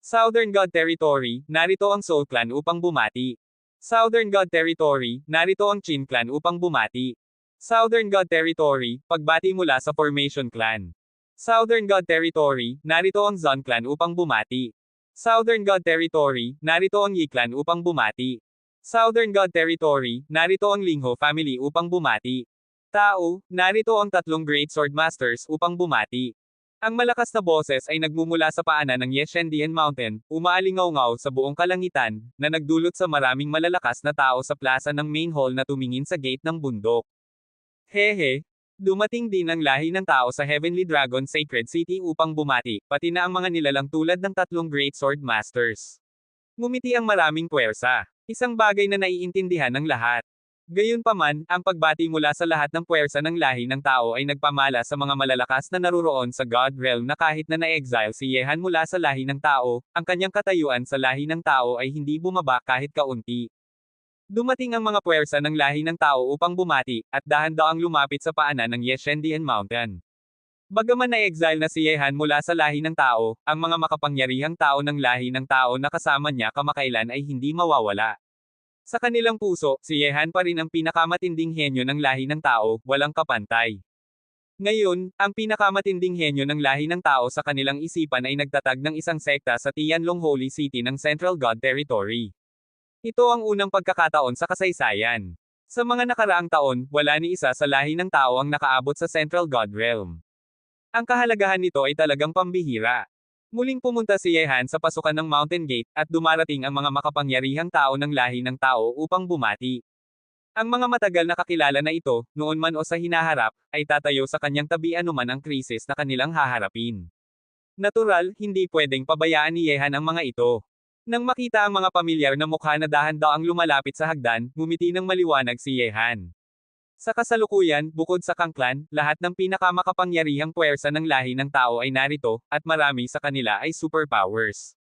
Southern God Territory, narito ang Soul Clan upang bumati. Southern God Territory, narito ang Qin Clan upang bumati. Southern God Territory, pagbati mula sa Formation Clan. Southern God Territory, narito ang Zun Clan upang bumati. Southern God Territory, narito ang Yi Clan upang bumati. Southern God Territory, narito ang Lingho family upang bumati. Tao, narito ang 3 Great Sword Masters upang bumati. Ang malakas na boses ay nagmumula sa paanan ng Yeshendian Mountain, umaalingaw-ngaw sa buong kalangitan, na nagdulot sa maraming malalakas na tao sa plaza ng main hall na tumingin sa gate ng bundok. Hehe. Dumating din ang lahi ng tao sa Heavenly Dragon Sacred City upang bumati, pati na ang mga nilalang tulad ng 3 Great Sword Masters. Ngumiti ang maraming puwersa. Isang bagay na naiintindihan ng lahat. Gayunpaman, ang pagbati mula sa lahat ng puwersa ng lahi ng tao ay nagpamala sa mga malalakas na naruroon sa God Realm na kahit na na-exile si Yehan mula sa lahi ng tao, ang kanyang katayuan sa lahi ng tao ay hindi bumaba kahit kaunti. Dumating ang mga puwersa ng lahi ng tao upang bumati, at dahan-daang lumapit sa paanan ng Yeshendian Mountain. Bagaman na-exile na si Yehan mula sa lahi ng tao, ang mga makapangyarihang tao ng lahi ng tao na kasama niya kamakailan ay hindi mawawala. Sa kanilang puso, si Yehan pa rin ang pinakamatinding henyo ng lahi ng tao, walang kapantay. Ngayon, ang pinakamatinding henyo ng lahi ng tao sa kanilang isipan ay nagtatag ng isang sekta sa Tianlong Holy City ng Central God Territory. Ito ang unang pagkakataon sa kasaysayan. Sa mga nakaraang taon, wala ni isa sa lahi ng tao ang nakaabot sa Central God Realm. Ang kahalagahan nito ay talagang pambihira. Muling pumunta si Yehan sa pasukan ng Mountain Gate, at dumarating ang mga makapangyarihang tao ng lahi ng tao upang bumati. Ang mga matagal na kakilala na ito, noon man o sa hinaharap, ay tatayo sa kanyang tabi anuman ang krisis na kanilang haharapin. Natural, hindi pwedeng pabayaan ni Yehan ang mga ito. Nang makita ang mga pamilyar na mukha na dahan-daang lumalapit sa hagdan, ngumiti ng maliwanag si Yehan. Sa kasalukuyan, bukod sa kangklan, lahat ng pinakamakapangyarihang puwersa ng lahi ng tao ay narito, at marami sa kanila ay superpowers.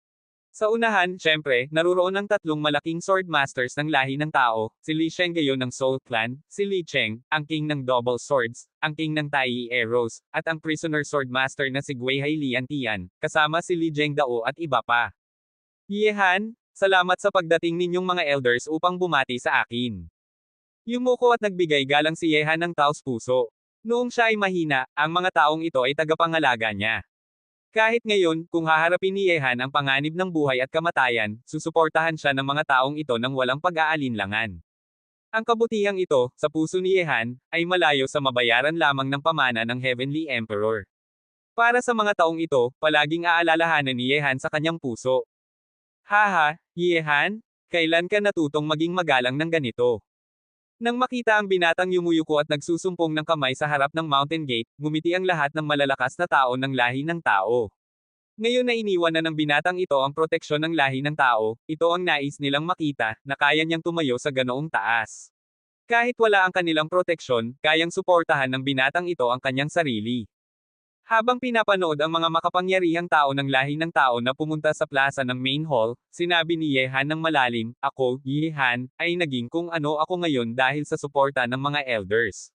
Sa unahan, syempre, naruroon ang tatlong malaking sword masters ng lahi ng tao, si Li Shenggayo ng Soul Clan, si Li Cheng, ang king ng Double Swords, ang king ng Tai Arrows, at ang prisoner sword master na si Guihai Lian Tian, kasama si Li Zhengdao at iba pa. Yehan, salamat sa pagdating ninyong mga elders upang bumati sa akin. Yumuko at nagbigay galang si Yehan ng taos puso. Noong siya ay mahina, ang mga taong ito ay tagapangalaga niya. Kahit ngayon, kung haharapin ni Yehan ang panganib ng buhay at kamatayan, susuportahan siya ng mga taong ito ng walang pag-aalinlangan. Ang kabutihang ito, sa puso ni Yehan, ay malayo sa mabayaran lamang ng pamana ng Heavenly Emperor. Para sa mga taong ito, palaging aalalahanan ni Yehan sa kanyang puso. Haha, Yehan, kailan ka natutong maging magalang ng ganito? Nang makita ang binatang yumuyuko at nagsusumpong ng kamay sa harap ng Mountain Gate, ngumiti ang lahat ng malalakas na tao ng lahi ng tao. Ngayon na iniwan na ng binatang ito ang proteksyon ng lahi ng tao, ito ang nais nilang makita, na kaya niyang tumayo sa ganoong taas. Kahit wala ang kanilang proteksyon, kayang suportahan ng binatang ito ang kanyang sarili. Habang pinapanood ang mga makapangyarihang tao ng lahi ng tao na pumunta sa plaza ng main hall, sinabi ni Yehan ng malalim, "Ako, Yehan, ay naging kung ano ako ngayon dahil sa suporta ng mga elders.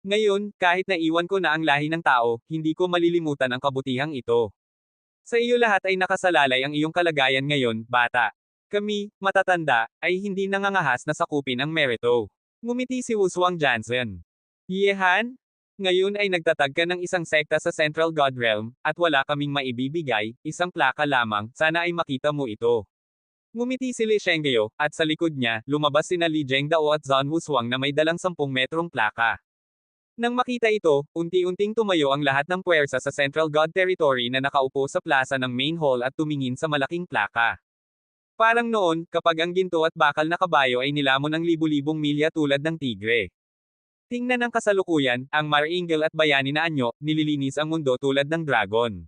Ngayon, kahit naiwan ko na ang lahi ng tao, hindi ko malilimutan ang kabutihang ito. Sa iyo lahat ay nakasalalay ang iyong kalagayan ngayon, bata. Kami, matatanda, ay hindi nangangahas na sakupin ang merito." Ngumiti si Wushuang Jansen. Yehan? Ngayon ay nagtatag ka ng isang sekta sa Central God Realm, at wala kaming maibibigay, isang plaka lamang, sana ay makita mo ito. Ngumiti si Li Shenggayo, at sa likod niya, lumabas sina Li Zhengdao at Zhang Wushuang na may dalang 10 metrong plaka. Nang makita ito, unti-unting tumayo ang lahat ng puwersa sa Central God Territory na nakaupo sa plaza ng main hall at tumingin sa malaking plaka. Parang noon, kapag ang ginto at bakal na kabayo ay nilamon ng libu-libong milya tulad ng tigre. Tingnan ang kasalukuyan, ang Maringal at bayani na anyo, nililinis ang mundo tulad ng dragon.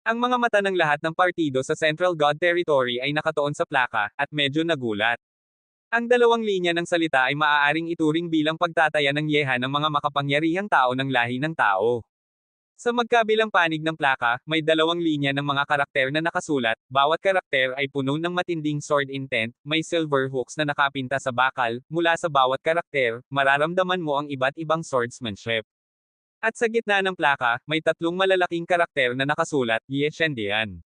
Ang mga mata ng lahat ng partido sa Central God Territory ay nakatuon sa plaka, at medyo nagulat. Ang dalawang linya ng salita ay maaaring ituring bilang pagtataya ng Yehan ng mga makapangyarihang tao ng lahi ng tao. Sa magkabilang panig ng plaka, may dalawang linya ng mga karakter na nakasulat, bawat karakter ay puno ng matinding sword intent, may silver hooks na nakapinta sa bakal, mula sa bawat karakter, mararamdaman mo ang iba't ibang swordsmanship. At sa gitna ng plaka, may tatlong malalaking karakter na nakasulat, Ye Shendian.